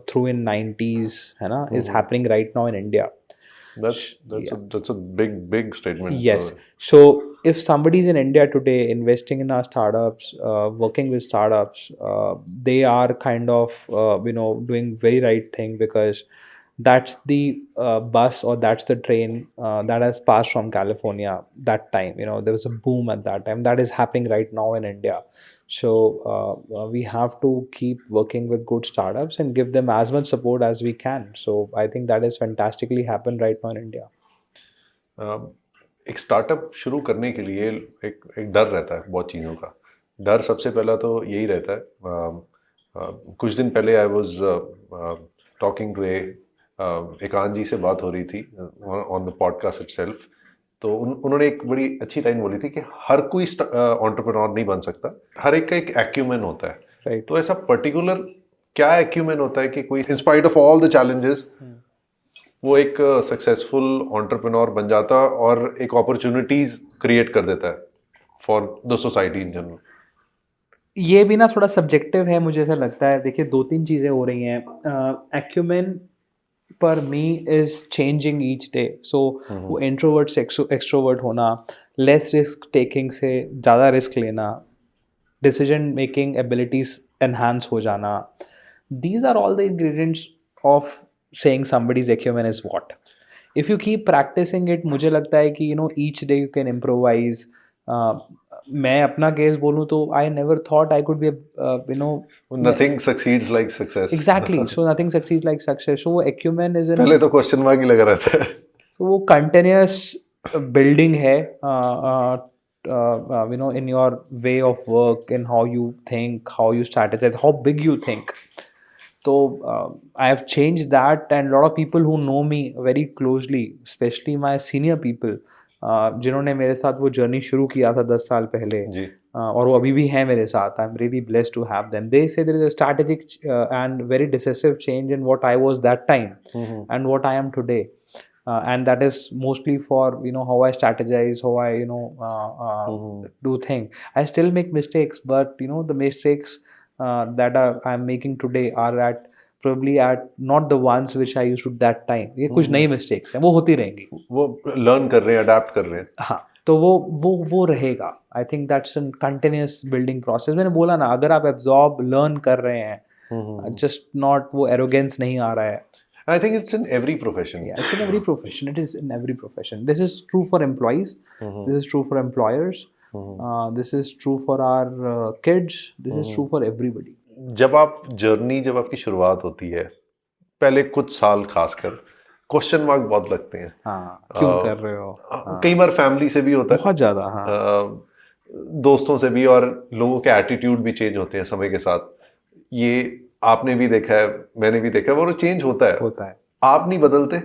through in 90s, है ना, is happening right now in India.
That's a big statement.
Yes. So if somebody is in India today investing in our startups, working with startups, they are kind of you know doing very right thing, because that's the bus or that's the train that has passed from California that time. You know, there was a boom at that time. That is happening right now in India. So we have to keep working with good startups and give them as much support as we can. So I think that is fantastically happened right now in India.
एक startup शुरू करने के लिए एक डर रहता है बहुत चीज़ों का। डर सबसे पहला तो यही रहता है। कुछ दिन पहले आई वाज टॉकिंग टू एकांत जी से बात हो रही थी ऑन द पॉडकास्ट इटसेल्फ। तो उन्होंने एक बड़ी अच्छी लाइन बोली थी कि हर कोई एंटरप्रेन्योर नहीं बन सकता, हर एक का एक एक्यूमेन होता है।
Right.
तो ऐसा पर्टिकुलर क्या एक्यूमेन होता है कि कोई in spite of all the challenges वो एक सक्सेसफुल एंटरप्रेन्योर बन जाता और एक अपॉर्चुनिटीज क्रिएट कर देता है for the society in general?
ये भी ना थोड़ा सब्जेक्टिव है, मुझे ऐसा लगता है। देखिए 2-3 चीज़ें हो रही हैं। Acumen per me is changing each day. So वो इंट्रोवर्ट से एक्सट्रोवर्ट होना, लेस रिस्क टेकिंग से ज़्यादा रिस्क लेना, डिसीजन मेकिंग एबिलिटीज एनहांस हो जाना, these are all the ingredients of saying somebody's acumen is what. If you keep practicing it, मुझे लगता है कि you know each day you can improvise. मैं अपना केस बोलूँ तो I never thought I could be you know
Nothing succeeds like success.
exactly. So nothing succeeds like success. So acumen is
पहले तो क्वेश्चन मार्क ही लगा रहता है।
तो वो continuous building है you know in your way of work, in how you think, how you strategize, how big you think. So I have changed that, and a lot of people who know me very closely, especially my senior people, जिन्होंने मेरे साथ वो journey शुरू किया था 10 साल पहले, और वो अभी भी हैं मेरे साथ, I am really blessed to have them. They say there is a strategic and very decisive change in what I was that time and what I am today, and that is mostly for you know how I strategize, how I you know do things. I still make mistakes, but you know the mistakes that I'm making today are at probably at not the ones which I used to that time. ये कुछ नई mistakes हैं, वो होती रहेंगी।
वो learn कर रहे हैं, अडैप्ट कर रहे हैं।
हाँ, तो वो रहेगा. I think that's an continuous building process. मैंने बोला ना, अगर आप एब्जॉर्ब लर्न कर रहे हैं, जस्ट नॉट वो एरोगेंस नहीं आ रहा है.
I think it's in every profession.
Yeah, it's in every profession. It is in every profession. This is true for employees. This is true for employers. This is true for our kids. This is true for everybody.
जब आपकी शुरुआत होती है, पहले कुछ साल खासकर question mark बहुत लगते हैं.
हाँ, क्यों कर रहे हो?
कई बार फैमिली से भी होता है,
बहुत ज़्यादा. हाँ,
दोस्तों से भी, और लोगों के एटीट्यूड भी चेंज होते हैं समय के साथ. ये आपने भी देखा है, मैंने भी देखा है, और वो चेंज होता है. आप नहीं बदलते,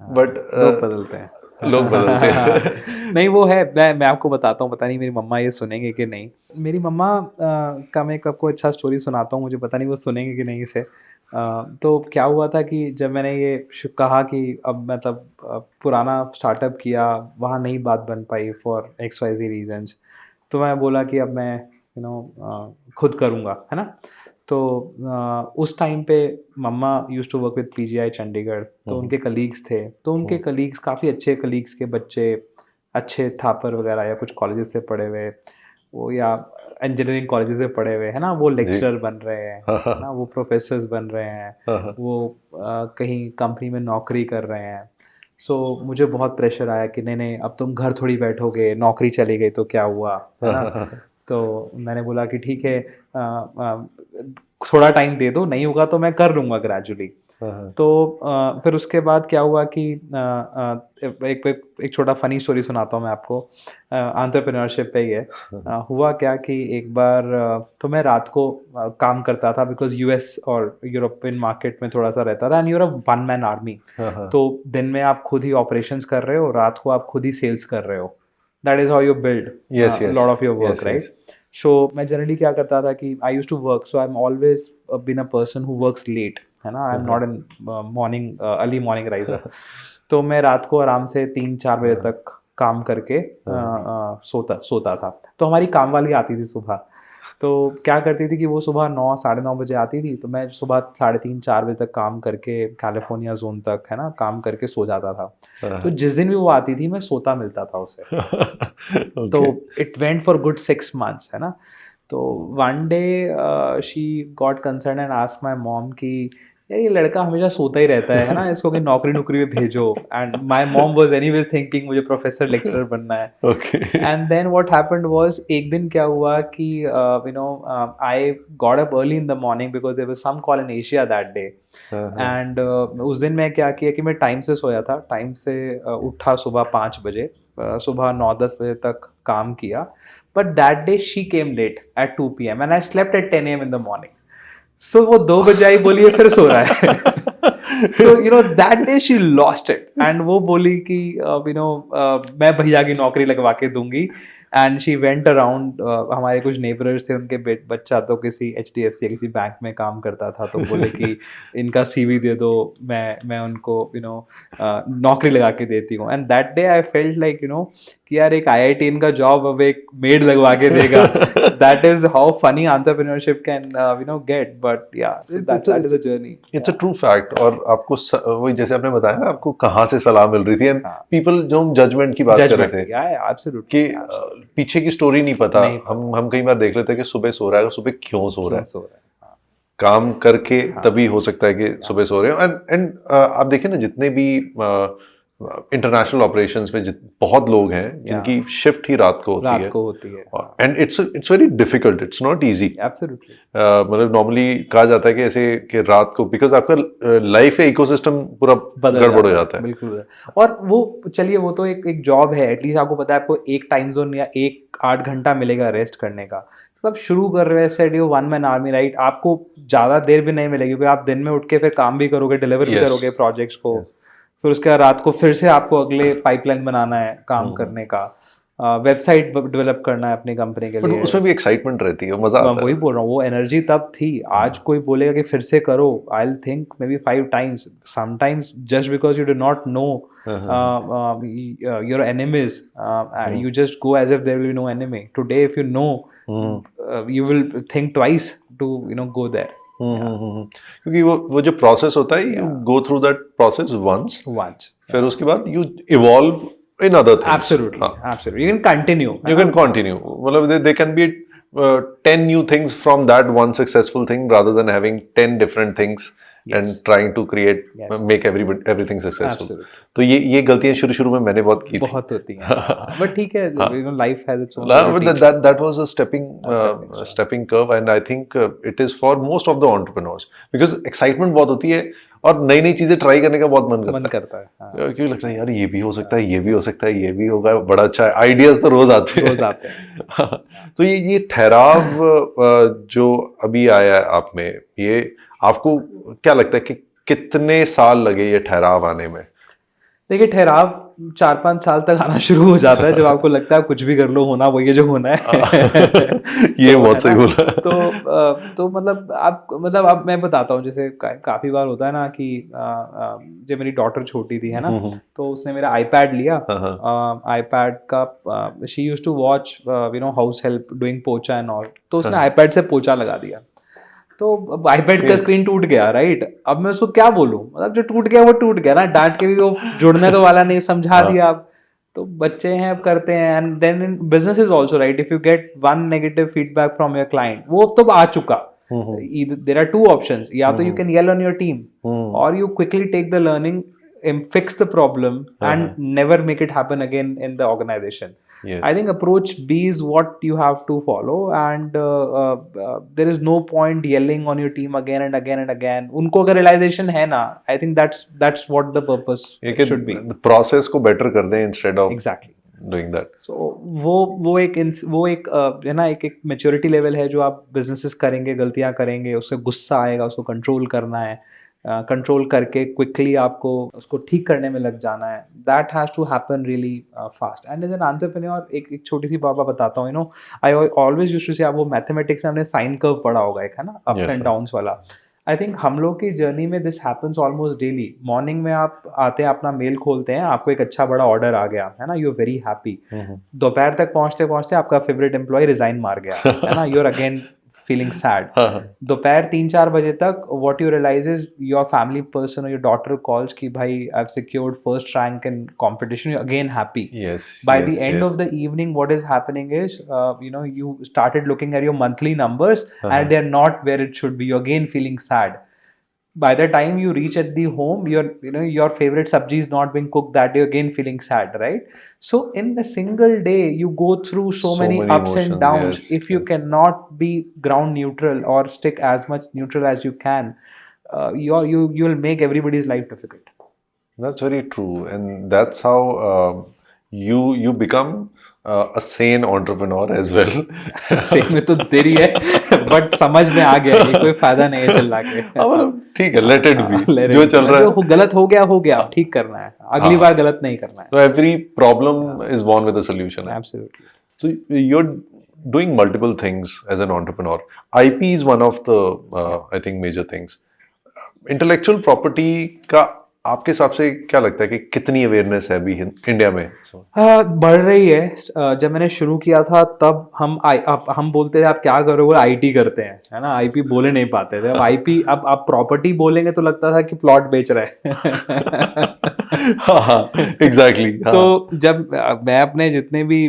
बट
लोग बदलते हैं.
लोग बदलते हैं.
नहीं, वो है. मैं आपको बताता हूँ, पता नहीं मेरी मम्मा ये सुनेंगे कि नहीं. मेरी मम्मा का मैं आपको अच्छा स्टोरी सुनाता हूँ, मुझे पता नहीं वो सुनेंगे कि नहीं इसे. तो क्या हुआ था कि जब मैंने ये कहा कि अब मतलब पुराना स्टार्टअप किया, वहाँ नहीं बात बन पाई फॉर XYZ रीजंस, तो मैं बोला कि अब मैं खुद करूँगा, है ना. तो उस टाइम पे mama used to work with PGI Chandigarh. तो उनके कलीग्स थे, तो उनके कलीग्स काफ़ी अच्छे कलीग्स के बच्चे, अच्छे थापर वगैरह या कुछ कॉलेजेस से पढ़े हुए, वो या इंजीनियरिंग कॉलेजेस से पढ़े हुए, है ना, वो लेक्चरर बन रहे हैं, है ना, वो प्रोफेसर्स बन रहे हैं, वो कहीं कंपनी में नौकरी कर रहे हैं. सो मुझे बहुत प्रेशर आया कि नहीं, अब तुम घर थोड़ी बैठोगे, नौकरी चली गई तो क्या हुआ, है ना. तो मैंने बोला कि ठीक है, थोड़ा टाइम दे दो, नहीं होगा तो मैं कर लूँगा ग्रेजुअली. तो फिर उसके बाद क्या हुआ कि एक छोटा फनी स्टोरी सुनाता हूँ मैं आपको. एंटरप्रेन्योरशिप पे ही है. हुआ क्या कि एक बार तो मैं रात को काम करता था, बिकॉज US और यूरोपियन मार्केट में थोड़ा सा रहता था, and you're a one man army. तो दिन में आप खुद ही ऑपरेशंस कर रहे हो, रात को आप खुद ही सेल्स कर रहे हो. That is how you build lot of your work, right? So मैं generally क्या करता था कि I used to work, so I'm always been a person who works late, है ना. I'm not an early morning riser. तो मैं रात को आराम से 3-4 बजे तक काम करके सोता था. तो हमारी काम वाली आती थी सुबह, तो क्या करती थी कि वो सुबह 9, 9:30 बजे आती थी, तो मैं सुबह 3:30-4 बजे तक काम करके कैलिफोर्निया जोन तक, है ना, काम करके सो जाता था. तो जिस दिन भी वो आती थी मैं सोता मिलता था उसे. तो it went for good 6 months, है ना. तो one day she got concern and asked my mom कि यार ये लड़का हमेशा सोता ही रहता है ना, इसको कहीं नौकरी में भेजो. And my mom was anyways thinking मुझे प्रोफेसर लेक्चरर बनना है. And then what happened was, एक दिन क्या हुआ कि I got up early in the morning because there was some call in Asia that day. And उस दिन मैं क्या किया कि मैं टाइम से सोया था, टाइम से उठा सुबह 5 बजे, सुबह 9-10 बजे तक काम किया. But that day she came late at 2 PM and I slept at 10 AM in the morning. So वो 2 बजे आई, बोली फिर सो रहा है. So that day she lost it, and वो बोली कि मैं भैया की नौकरी लगवा के दूंगी. एंड शी वेंट अराउंड, हमारे कुछ नेबरर्स थे, उनके बच्चा तो किसी HDFC या किसी बैंक में काम करता था, तो बोले कि इनका CV दे दो, मैं उनको नौकरी लगा के देती हूँ. And that day I felt like कि यार एक IIT का जॉब अब एक मेड लगवा के देगा. That is how funny entrepreneurship can get. But yeah that is a journey.
It's a true fact. और आपको वही जैसे आपने बताया ना, आपको कहाँ से सलाह मिल रही थी, एंड पीपल जो हम जजमेंट की बात कर रहे थे कि पीछे की स्टोरी नहीं पता. हम कई बार देख लेते हैं कि सुबह सो रहा है, सुबह क्यों सो रहा है. काम करके तभी हो सकता है कि सुबह सो रहे हो. एंड आप देखिए ना, जितने भी इंटरनेशनल ऑपरेशंस में बहुत लोग हैं जिनकी शिफ्ट ही रात को होती है. And it's very difficult, it's not easy.
Absolutely.
मतलब नॉर्मली कहा जाता है कि ऐसे कि रात को, बिकॉज आपका लाइफ का इकोसिस्टम पूरा गड़बड़ हो जाता है.
बिल्कुल. और वो चलिए, वो तो एक जॉब है, एटलीस्ट आपको पता है आपको एक टाइम जोन या 8 घंटा मिलेगा रेस्ट करने का. तो आप शुरू कर रहे हो वन मैन आर्मी, राइट. आपको ज़्यादा देर भी नहीं मिलेगी, क्योंकि आप दिन में उठ के फिर काम भी करोगे, डिलीवर भी करोगे प्रोजेक्ट्स को. फिर उसके बाद रात को फिर से आपको अगले पाइपलाइन बनाना है काम करने का, वेबसाइट डेवलप करना है अपनी कंपनी के लिए.
उसमें भी एक्साइटमेंट रहती है, मजा आता है.
वही बोल रहा हूँ, वो एनर्जी तब थी. आज कोई बोलेगा कि फिर से करो, I will think may be 5 times. Sometimes just because you do not know your enemies, you just go as if there will be no enemy. Today if you know, you will think twice to go there.
क्योंकि वो जो process होता है, you go through that process once,
once.
फिर उसके बाद you evolve in other things.
Absolutely,
हाँ,
absolutely. You can continue.
you can continue. मतलब they can be 10 new things from that one successful thing rather than having 10 different things
Yes.
and trying to create
Yes.
make everything successful.
Absolutely.
तो ये गलतियां शुरू में मैंने बहुत की थी.
बहुत होती हैं, बट ठीक है,
हाँ.
you know, life has its own
But
routines.
that was a stepping stepping curve, and I think it is for most of the entrepreneurs because excitement बहुत होती है और नई नई चीजें ट्राई करने का बहुत मन करता
है, हाँ.
क्यों लगता है यार ये भी हो सकता है, ये भी हो सकता है, ये भी होगा, बड़ा अच्छा है. आइडियाज तो रोज आते हैं. तो ये ठहराव जो अभी आया है आप में, ये आपको क्या लगता है कि कितने साल लगे ये ठहराव आने में?
देखिए, ठहराव 4-5 साल तक आना शुरू हो जाता है जब आपको लगता है कुछ भी कर लो, होना वही है जो होना है.
ये बहुत सही बोला.
तो मतलब अब मैं बताता हूँ, जैसे काफी बार होता है ना कि जब मेरी डॉटर छोटी थी, है ना, तो उसने मेरा आईपैड लिया. आईपैड का she used to watch you know house help doing पोचा एंड ऑल, तो उसने आईपैड से पोचा लगा दिया. तो आईपैड का स्क्रीन टूट गया, राइट. अब मैं उसको क्या बोलूं, मतलब जो टूट गया वो टूट गया ना, डांट के भी वो जुड़ने तो वाला नहीं, समझा दिया. अब तो बच्चे हैं, अब करते हैं. And then in business is also, right, if you get one negative feedback from your client, वो तो आ चुका. देयर आर टू ऑप्शंस, या तो you can yell on your team और you quickly take the learning, fix the problem and never make it happen again in the organization. Yes. I think approach B is what you have to follow, and there is no point yelling on your team again and again and again. उनको अगर realization है ना, I think that's what the purpose should be.
The process को better कर दें instead of
exactly
doing that.
So वो एक है ना, एक maturity level है जो आप businesses करेंगे, गलतियाँ करेंगे, उससे गुस्सा आएगा, उसको control करना है. कंट्रोल करके क्विकली आपको उसको ठीक करने में लग जाना है. That has to happen really fast. And as an entrepreneur एक छोटी सी बात बताता हूँ. You know, I always used to say, आप वो मैथमेटिक्स में हमने साइन कर्व पढ़ा होगा, एक है ना, अप्स एंड डाउन्स वाला. आई थिंक हम लोग की जर्नी में this happens almost daily. Morning में आप आते हैं, अपना मेल खोलते हैं, आपको एक अच्छा बड़ा ऑर्डर आ गया, है ना, यू आर वेरी हैप्पी. दोपहर तक पहुँचते पहुँचते आपका फेवरेट एम्प्लॉय रिजाइन मार गया, है ना, you are again feeling sad. दोपहर 3-4 बजे तक what you realize is your family person or your daughter calls कि भाई I've secured first rank in competition, you're again happy.
Yes.
By the end of the evening, what is happening is you know, you started looking at your monthly numbers and they're not where it should be. You're again feeling sad. By the time you reach at the home, your favorite sabji is not being cooked that day, again feeling sad, right? So in a single day you go through so many ups emotions, and downs. Yes, if you cannot be ground neutral or stick as much neutral as you can, you'll make everybody's life difficult.
That's very true, and that's how you become a sane entrepreneur as well.
sane में तो देरी है, but समझ में आ गया, ये कोई फायदा नहीं है चिल्ला के.
ठीक है, let it be. जो चल रहा है,
जो गलत हो गया, अब ठीक करना है, अगली बार गलत नहीं करना है.
So every problem is born with a solution.
Absolutely.
So you're doing multiple things as an entrepreneur. IP is one of the I think major things. Intellectual property का आपके हिसाब से क्या लगता है कि कितनी अवेयरनेस है अभी इंडिया में?
बढ़ रही है. जब मैंने शुरू किया था तब हम बोलते थे आप क्या करोगे, आईटी करते हैं, है ना, आईपी बोले नहीं पाते थे. अब आईपी, अब आप प्रॉपर्टी बोलेंगे तो लगता था कि प्लॉट बेच रहे हैं.
एग्जैक्टली.
तो जब मैं अपने जितने भी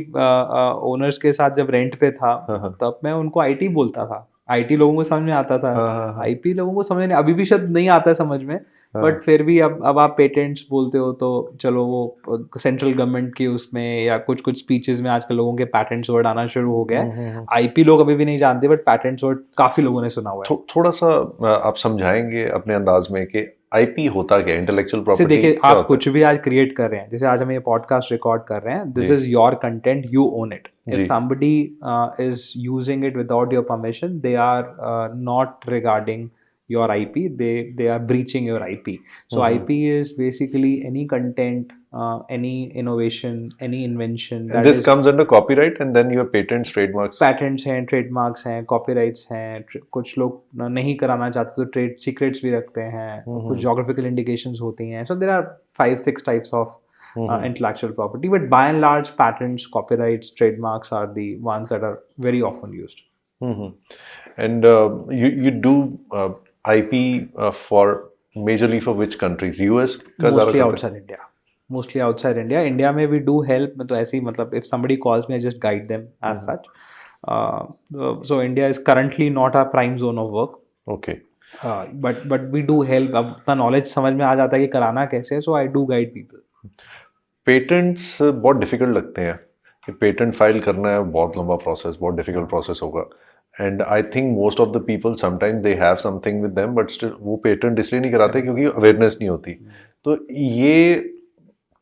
ओनर्स के साथ जब रेंट पे था, तब मैं उनको आईटी बोलता था. आईटी लोगों को समझ में आता था, आईपी लोगों को समझ नहीं, अभी भी शायद नहीं आता है समझ में, बट फिर भी अब आप पेटेंट्स बोलते हो तो चलो, वो सेंट्रल गवर्नमेंट की उसमें या कुछ स्पीचेस में आजकल लोगों के पैटेंट्स वर्ड आना शुरू हो गया है. आईपी लोग अभी भी नहीं जानते, बट पैटेंट्स वर्ड काफी लोगों ने सुना हुआ है.
थोड़ा सा आप समझाएंगे अपने अंदाज में कि आईपी होता क्या, इंटेलेक्चुअल प्रॉपर्टी?
देखिए, आप कुछ भी आज क्रिएट कर रहे हैं, जैसे आज हम ये पॉडकास्ट रिकॉर्ड कर रहे हैं, this is your content, you own it. If somebody is using it without your permission, they are not regarding your IP, they are breaching your IP. So IP is basically any content, any innovation, any invention.
And this comes under copyright, and then your patents, trademarks.
Patents हैं, trademarks हैं, copyrights हैं. कुछ लोग नहीं कराना चाहते तो trade secrets भी रखते हैं. कुछ geographical indications होती हैं. So there are 5-6 types of intellectual property, but by and large, patents, copyrights, trademarks are the ones that are very often used.
And you do IP for majorly for which countries? US?
Mostly outside India. mostly outside India. India में we do help, मैं तो ऐसे ही मतलब if somebody calls me I just guide them as such. So India is currently not our prime zone of work.
Okay
But we do help. अब उतना knowledge समझ में आ जाता है कि कराना कैसे है, so I do guide people.
Patents बहुत डिफिकल्ट लगते हैं कि पेटेंट फाइल करना है, बहुत लंबा प्रोसेस, बहुत डिफिकल्ट प्रोसेस होगा. And I think most of the people sometimes they have something with them but still वो पेटेंट इसलिए नहीं कराते क्योंकि अवेयरनेस नहीं होती. तो ये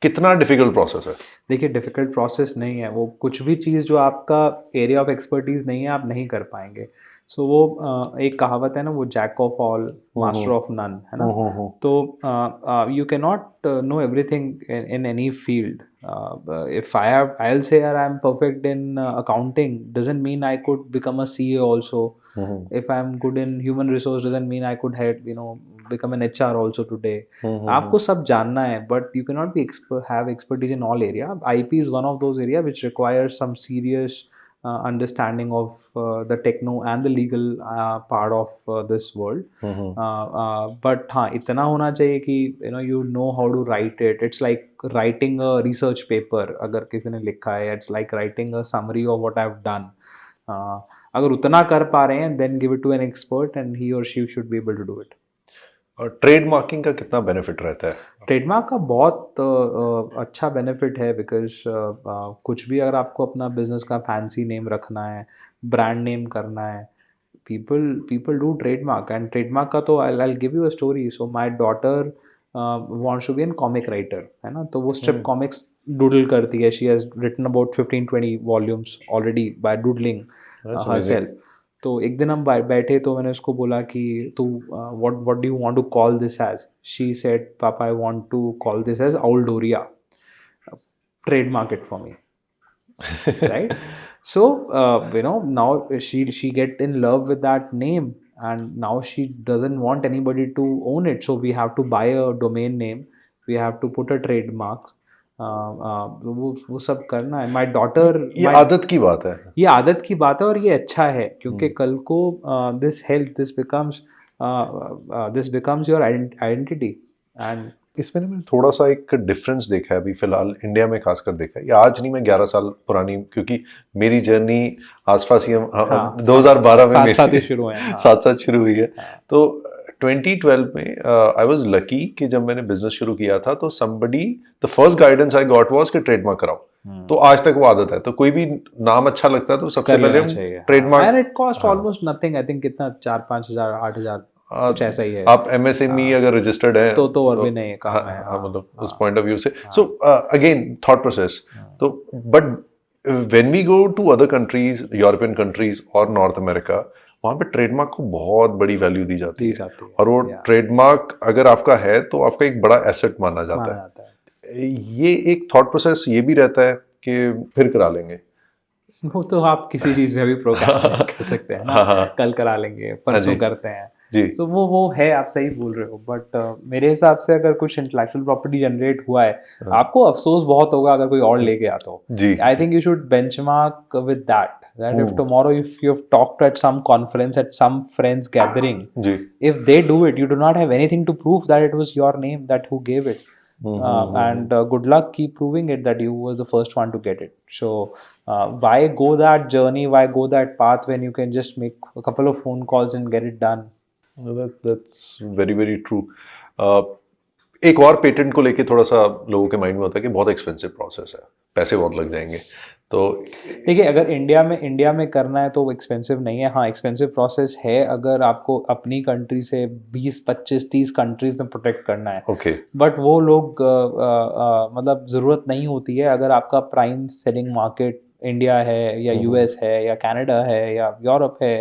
कितना डिफिकल्ट प्रोसेस है?
देखिए डिफिकल्ट प्रोसेस नहीं है वो. कुछ भी चीज़ जो आपका एरिया ऑफ एक्सपर्टीज नहीं है आप नहीं कर पाएंगे. सो वो एक कहावत है ना, वो jack of all master of none, है ना. तो you can not know everything in any field. If I'll say I am perfect in accounting doesn't mean I could become a CEO also. If I am good in human resource doesn't mean I could become an HR also today. आपको सब जानना है but you cannot be have expertise in all area. IP is one of those area which requires some serious understanding of the techno and the legal part of this world. But हाँ इतना होना चाहिए कि you know how to write it. It's like writing a research paper. अगर किसी ने लिखा है, it's like writing a summary of what I've done. अगर उतना कर पा रहे हैं then give it to an expert and he or she should be able to do it.
और ट्रेडमार्किंग का कितना बेनिफिट रहता है?
ट्रेडमार्क का बहुत अच्छा बेनिफिट है बिकॉज कुछ भी अगर आपको अपना बिजनेस का फैंसी नेम रखना है, ब्रांड नेम करना है, people do trademark. And trademark का तो I'll give you a story. So my daughter wants to be a comic writer, है ना. तो वो strip comics doodle करती है. She has written about 15-20 volumes already by doodling herself. तो एक दिन हम बैठे तो मैंने उसको बोला कि तू what do you want to call this as? She said, Papa, I want to call this as Auldoria. Trademark it for me. Right? So now she get in love with that name and now she doesn't want anybody to own it. So we have to buy a domain name. We have to put a trademark. वो सब करना है. My daughter,
ये आदत की बात है.
ये आदत की बात है और ये अच्छा है क्योंकि कल को this help, this becomes your identity. And
इसमें मैंने थोड़ा सा एक डिफरेंस देखा है अभी फिलहाल इंडिया में खासकर देखा है. ये आज नहीं, मैं 11 साल पुरानी, क्योंकि मेरी जर्नी आसपास ही 2012 में
साथ शुरू हुए हैं.
साथ शुरू हुई है. तो 2012 में आई वाज लकी कि जब मैंने बिजनेस शुरू किया था तो somebody the first guidance I got was कि ट्रेडमार्क कराओ. तो आज तक वो आदत है. तो कोई भी नाम अच्छा लगता है तो सबसे पहले हम trademark.
And it cost almost nothing. I think कितना 4-5 हज़ार 8 हज़ार कुछ ऐसा ही है.
आप MSME अगर रजिस्टर्ड है
तो और भी नहीं है काम है.
मतलब उस पॉइंट ऑफ व्यू से. So again thought process. तो but when we go to other countries, European countries और नॉर्थ अमेरिका, वहाँ पे ट्रेडमार्क को बहुत बड़ी वैल्यू दी जाती है. और वो ट्रेडमार्क अगर आपका है तो आपका एक बड़ा एसेट माना जाता है. ये एक थॉट प्रोसेस ये भी रहता है कि फिर करा लेंगे.
वो तो आप किसी चीज में भी प्रोक्रेस्टिनेट कर सकते हैं ना. कल करा लेंगे, परसों करते हैं
जी.
तो वो है, आप सही बोल रहे हो. बट मेरे हिसाब से अगर कुछ इंटेलेक्चुअल प्रॉपर्टी जनरेट हुआ है, आपको अफसोस बहुत होगा अगर कोई और लेके आता हो. I think you should benchmark with that. That if tomorrow if you've talked at some conference, at some friends gathering, if they do it, you do not have anything to prove that it was your name that who gave it. And good luck keep proving it that you were the first one to get it. So why go that journey, why go that path when you can just make a couple of phone calls and get it done?
That's very very true. एक और patent को लेके थोड़ा सा लोगों के mind में होता है कि बहुत एक्सपेंसिव प्रोसेस है, पैसे बहुत लग जाएंगे. तो
देखिए अगर इंडिया में करना है तो एक्सपेंसिव नहीं है. हाँ एक्सपेंसिव प्रोसेस है अगर आपको अपनी कंट्री से 20, 25, 30 कंट्रीज में प्रोटेक्ट करना है.
ओके.
बट वो लोग मतलब ज़रूरत नहीं होती है अगर आपका प्राइम सेलिंग मार्केट इंडिया है या यूएस है या कनाडा है या यूरोप है.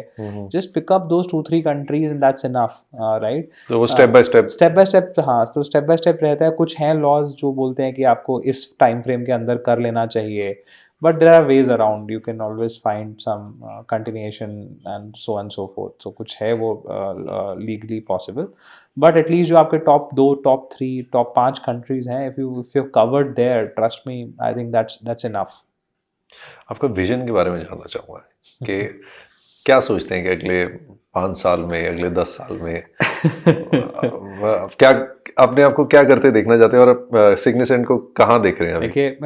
Just pick up those 2-3 countries and that's enough. Right.
तो वो स्टेप बाय स्टेप.
हाँ तो स्टेप बाय स्टेप रहता है. कुछ हैं लॉज जो बोलते हैं कि आपको इस टाइम फ्रेम के अंदर कर लेना चाहिए. But there are ways around. You can always find some continuation and so on and so forth. So कुछ है वो legally possible. But at least जो आपके top 2, top 3, top 5 countries हैं, if you've covered there, trust me, I think that's enough.
आपका vision के बारे में जानना चाहूँगा कि क्या सोचते हैं कि अगले 5 साल में, अगले 10 साल में क्या अपने आप को क्या करते देखना चाहते हैं, और सिग्निसेंट को कहाँ देख रहे हैं अभी?
देखिए,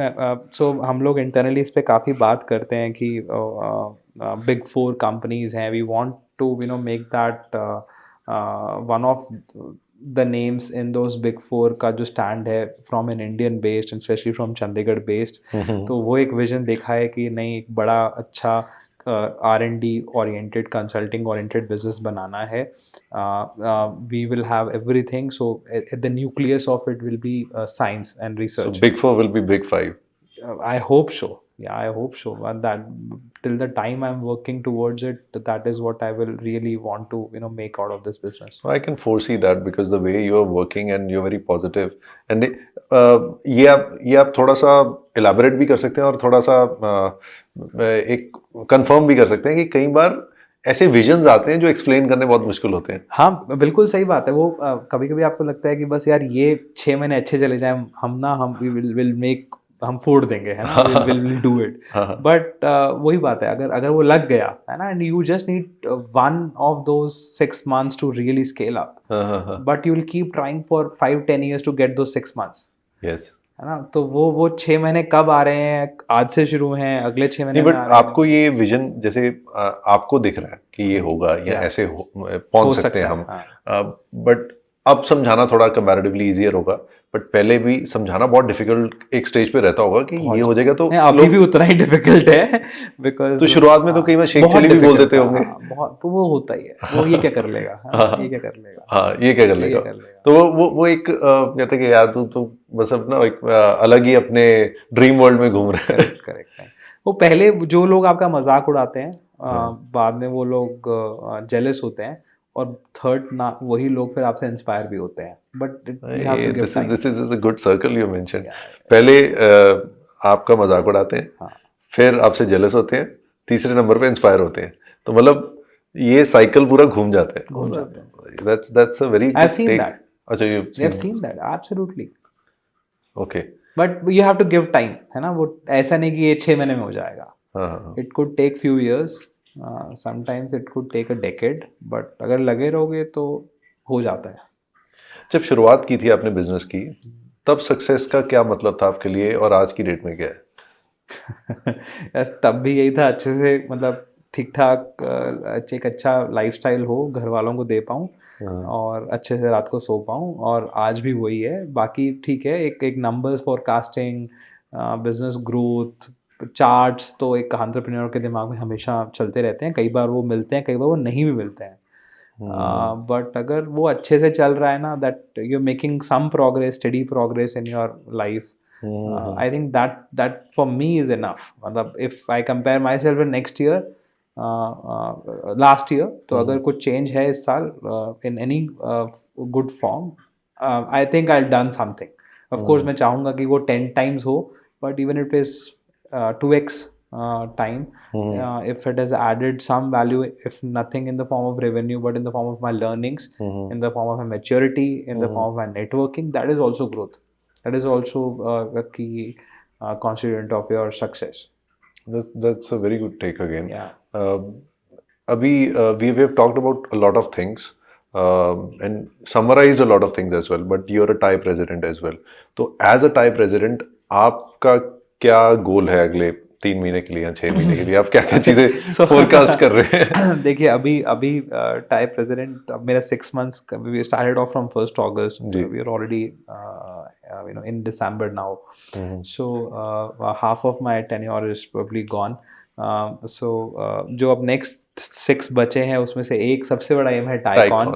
सो हम लोग इंटरनली इस पे काफ़ी बात करते हैं कि बिग फोर कंपनीज हैं, we want to make that one of the names in those big four का जो स्टैंड है from an Indian based and specially from Chandigarh based. तो वो एक विजन देखा है कि नहीं, एक बड़ा अच्छा R&D oriented, consulting oriented business बनाना है. We will have everything, so at the nucleus of it will be science and
So
research.
Big Four will be Big Five.
I hope so. Yeah, I hope so. And that till the time I'm working towards it, that is what I will really want to make out of this business.
So I can foresee that because the way you are working and you're very positive. And ये आप थोड़ा सा elaborate भी कर सकते हैं और थोड़ा सा एक confirm भी कर सकते हैं कि कई बार ऐसे विजन्स आते हैं जो एक्सप्लेन करने बहुत मुश्किल होते हैं।
हाँ, बिल्कुल सही बात है। वो कभी कभी आपको लगता है कि बस यार ये 6 महीने अच्छे चले जाएं, हम विल मेक, हम फोड़ देंगे, है ना, विल डू इट। बट वही बात है, अगर वो लग गया है ना, and you just need one of those 6 months to really scale up, but you will keep trying for 5-10 years to get those 6 months।
Yes,
है ना, तो वो 6 महीने कब आ रहे हैं, आज से शुरू हैं, अगले 6 महीने में
बट आपको ये विजन जैसे आपको दिख रहा है कि ये होगा या ऐसे पहुंच सकते हैं हम, बट अब समझाना थोड़ा कंपैरेटिवली इजियर होगा, बट पहले भी समझाना बहुत डिफिकल्ट एक स्टेज पे रहता होगा कि ये हो जाएगा। तो
अभी भी उतना ही डिफिकल्ट है, बिकॉज
तो शुरुआत में तो कई बार शेख चिल्ली भी बोल देते होंगे,
बहुत, तो वो होता ही है, वो ये क्या कर लेगा, ये क्या कर लेगा,
हाँ ये क्या कर लेगा। तो वो एक कहते हैं कि यार तू बस अपना एक अलग ही अपने ड्रीम वर्ल्ड में घूम रहा है।
करेक्ट है। वो पहले जो लोग आपका मजाक उड़ाते हैं, बाद में वो लोग जेलस होते हैं, और थर्ड ना वही लोग फिर आपसे इंस्पायर भी होते हैं। But
this is a good circle you mention. पहले आपका मजाक उड़ाते हैं, फिर आपसे जेलस होते हैं, तीसरे नंबर पे इंस्पायर होते हैं। तो मतलब ये साइकिल पूरा घूम जाता है। That's a very
I've seen that.
अच्छा, you've
seen that, absolutely.
Okay.
But you have to give time, है ना, वो ऐसा नहीं कि ये 6 महीने में हो जाएगा। It could take few years, sometimes it could take a decade, but अगर लगे रहोगे तो हो जाता है।
जब शुरुआत की थी आपने बिजनेस की, तब सक्सेस का क्या मतलब था आपके लिए, और आज की डेट में क्या है?
तब भी यही था, अच्छे से मतलब ठीक ठाक एक अच्छा लाइफस्टाइल हो, घर वालों को दे पाऊँ और अच्छे से रात को सो पाऊँ, और आज भी वही है। बाकी ठीक है, एक numbers forecasting, business growth charts तो एक एंटरप्रेन्योर के दिमाग में हमेशा चलते रहते हैं। कई बार वो मिलते हैं, कई बार वो नहीं भी मिलते हैं, बट अगर वो अच्छे से चल रहा है ना, that you are making some progress, study progress in your life, I think that for me is enough. मतलब if I compare myself with next year, last year, तो अगर कुछ change है इस साल in any good form, I think I've done something. Of course मैं चाहूँगा कि वो 10 times हो, but even if it is 2x time, if it has added some value, if nothing in the form of revenue, but in the form of my learnings, in the form of my maturity, in the form of my networking, that is also growth. That is also a key constituent of your success.
That's a very good take again.
Yeah.
Abhi we have talked about a lot of things and summarized a lot of things as well. But you're a Thai president as well. So as a Thai president, आपका क्या गोल है अगले 3 महीने के लिए या 6 महीने के लिए? आप क्या क्या चीजें फोरकास्ट कर रहे हैं?
देखिए, अभी टाई प्रेसिडेंट, मेरा 6 months, we started off from 1st August. We are already in December now. So half of my tenure is probably gone. So जो अब next 6 बचे हैं, उसमें से एक सबसे बड़ा एम है टाइकॉन।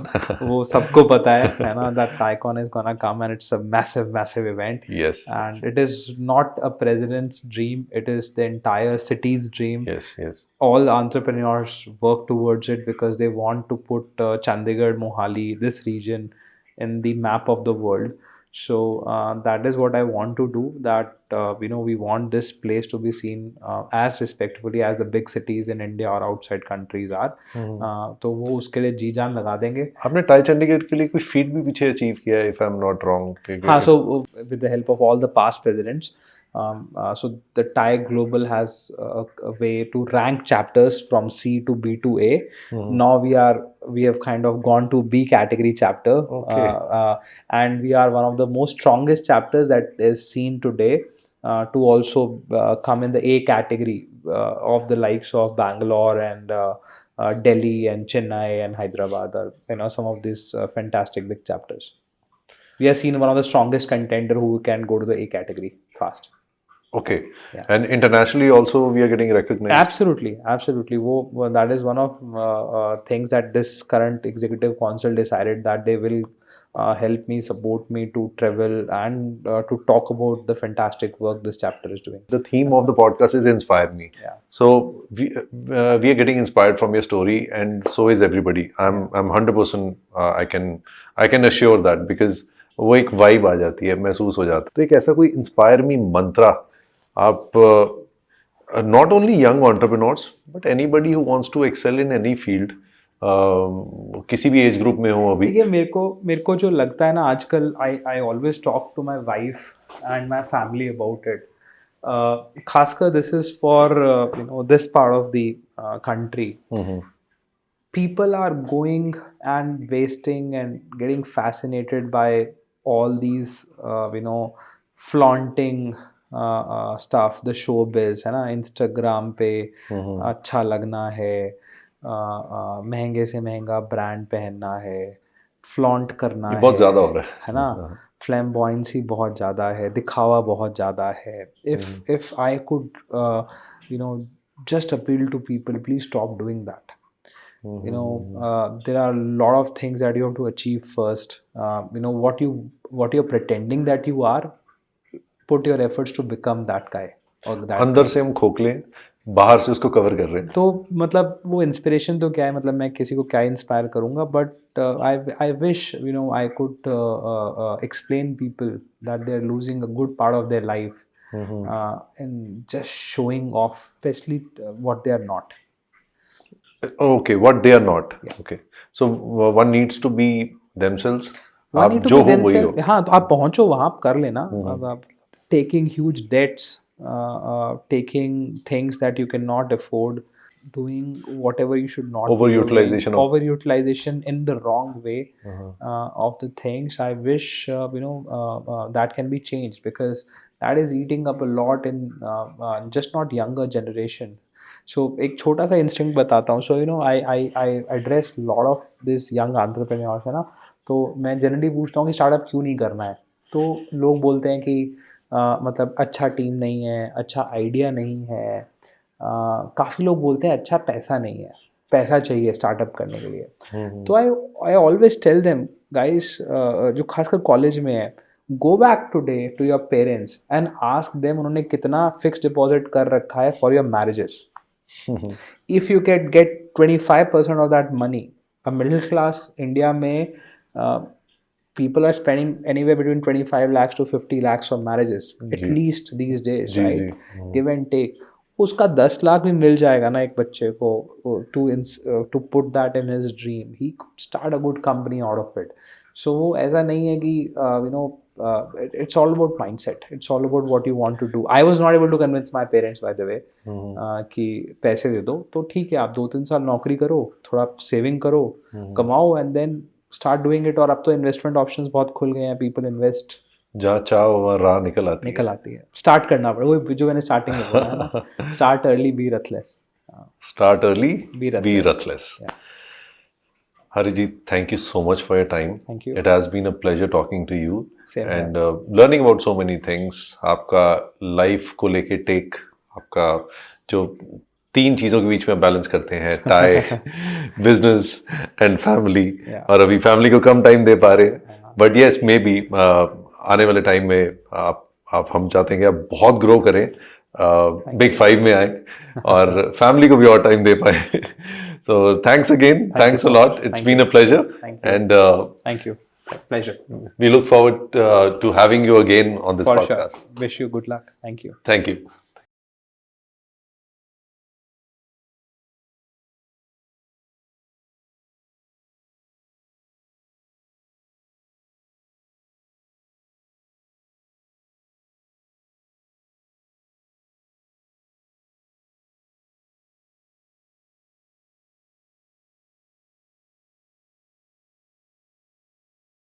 वो सबको पता है ना, that TiECon is gonna come and it's a massive event.
Yes.
And it is not a president's dream, it is the entire city's dream.
Yes.
All entrepreneurs work towards it because they want to put Chandigarh, Mohali, this region in the map of the world. So that is what I want to do, that we want this place to be seen as respectfully as the big cities in India or outside countries are. तो वो उसके लिए जी जान लगा देंगे।
आपने tie Chandigarh के लिए कोई फीट भी पीछे अचीव किया है, if I'm not wrong?
हाँ, so with the help of all the past presidents, So the TIE Global has a way to rank chapters from C to B to A. Now we have kind of gone to B category chapter,
Okay.
and we are one of the most strongest chapters that is seen today to also come in the A category of the likes of Bangalore and Delhi and Chennai and Hyderabad, or some of these fantastic big chapters. We are seen one of the strongest contender who can go to the A category fast.
Okay.
Yeah.
And internationally also we are getting recognized.
Absolutely. That is one of things that this current executive council decided, that they will help me, support me to travel and to talk about the fantastic work this chapter is doing.
The theme of the podcast is Inspire Me.
Yeah.
So we are getting inspired from your story, and so is everybody. I'm 100% I can assure that, because वो एक vibe आ जाती है, महसूस हो जाता है. तो एक ऐसा कोई इंस्पायर मी मंत्रा आप not only young entrepreneurs but anybody who wants to excel in any field, किसी भी एज ग्रुप में हो अभी.
देखिए, मेरे को जो लगता है ना आजकल, I always talk to my wife and my family about it. खासकर this is for this part of the country. People are going and wasting and getting fascinated by all these flaunting stuff, the showbiz है ना. Instagram पे अच्छा लगना है, महंगे से महंगा ब्रांड पहनना है, फ्लॉन्ट करना
बहुत ज़्यादा हो रहा
है ना. फ्लैम्बॉयंसी बहुत ज़्यादा है, दिखावा बहुत ज़्यादा है. if I could just appeal to people, please stop doing that. There are a lot of things that you have to achieve first. What you're pretending that you are, put your efforts to become that guy or that.
अंदर से हम खोखले, बाहर से उसको cover कर रहे हैं.
तो मतलब वो इंस्पिरेशन तो क्या है, मतलब मैं किसी को क्या इंस्पायर करूंगा, but I wish I could explain people that they are losing a good part of their life and just showing off, especially what they are not.
Okay, what they are not.
Yeah.
Okay, so one needs to be themselves.
One
आप
need to
जो
be
हो वही
themselves.
हो.
हाँ, तो आप पहुंचो वहाँ, आप कर लेना. अब आप taking huge debts, taking things that you cannot afford, doing whatever you should not.
Overutilization of-
Overutilization in the wrong way of the things. I wish that can be changed, because that is eating up a lot in just not younger generation. So एक छोटा सा instinct बताता हूँ. So I address lot of this young entrepreneurs है ना. तो मैं generally पूछता हूँ कि स्टार्टअप क्यों नहीं करना है. तो लोग बोलते हैं कि मतलब अच्छा टीम नहीं है, अच्छा आइडिया नहीं है. काफ़ी लोग बोलते हैं अच्छा पैसा नहीं है, पैसा चाहिए स्टार्टअप करने के लिए. तो I always tell them, guys, जो खासकर कॉलेज में है, go back today to your parents and ask them उन्होंने कितना फिक्स डिपॉजिट कर रखा है for your marriages. If you can get 25% of that money, a middle class India में people are spending anywhere between 25 lakhs to 50 lakhs for marriages at least these days,
जी,
right?
जी.
Give and take. उसका 10 लाख भी मिल जाएगा ना एक बच्चे को to put that in his dream. He could start a good company out of it. So वो ऐसा नहीं है कि it's all about mindset. It's all about what you want to do. I was not able to convince my parents, by the way, कि पैसे दे दो. तो ठीक है, आप 2-3 साल नौकरी करो, थोड़ा सेविंग करो, कमाओ, and then start doing it. और अब तो इन्वेस्टमेंट ऑप्शंस बहुत खुल गए हैं. पीपल इन्वेस्ट,
जहाँ चाहो वहाँ राह निकल आती है.
स्टार्ट करना पड़ेगा. वो जो मैंने स्टार्टिंग में बोला है ना, start early, be ruthless.
Start early,
Be
be
ruthless.
ruthless.
Yeah.
Harijit, thank you so much for your time.
Thank you.
It has been a pleasure talking to you.
Same
and learning about so many things. आपका life को लेके take, आपका जो 3 चीज़ों के बीच में balance करते हैं, टाई, बिजनेस एंड फैमिली. और अभी फैमिली को कम टाइम दे पा रहे, बट येस मे बी आने वाले टाइम में आप हम चाहते हैं कि आप बहुत ग्रो करें, बिग 5 में आए और फैमिली को भी और टाइम दे पाए. So thanks again. Thanks a lot. It's been a pleasure. And
thank you. Pleasure.
We look forward to having you again on this podcast.
Sure. Wish you good luck. Thank you.
Thank you.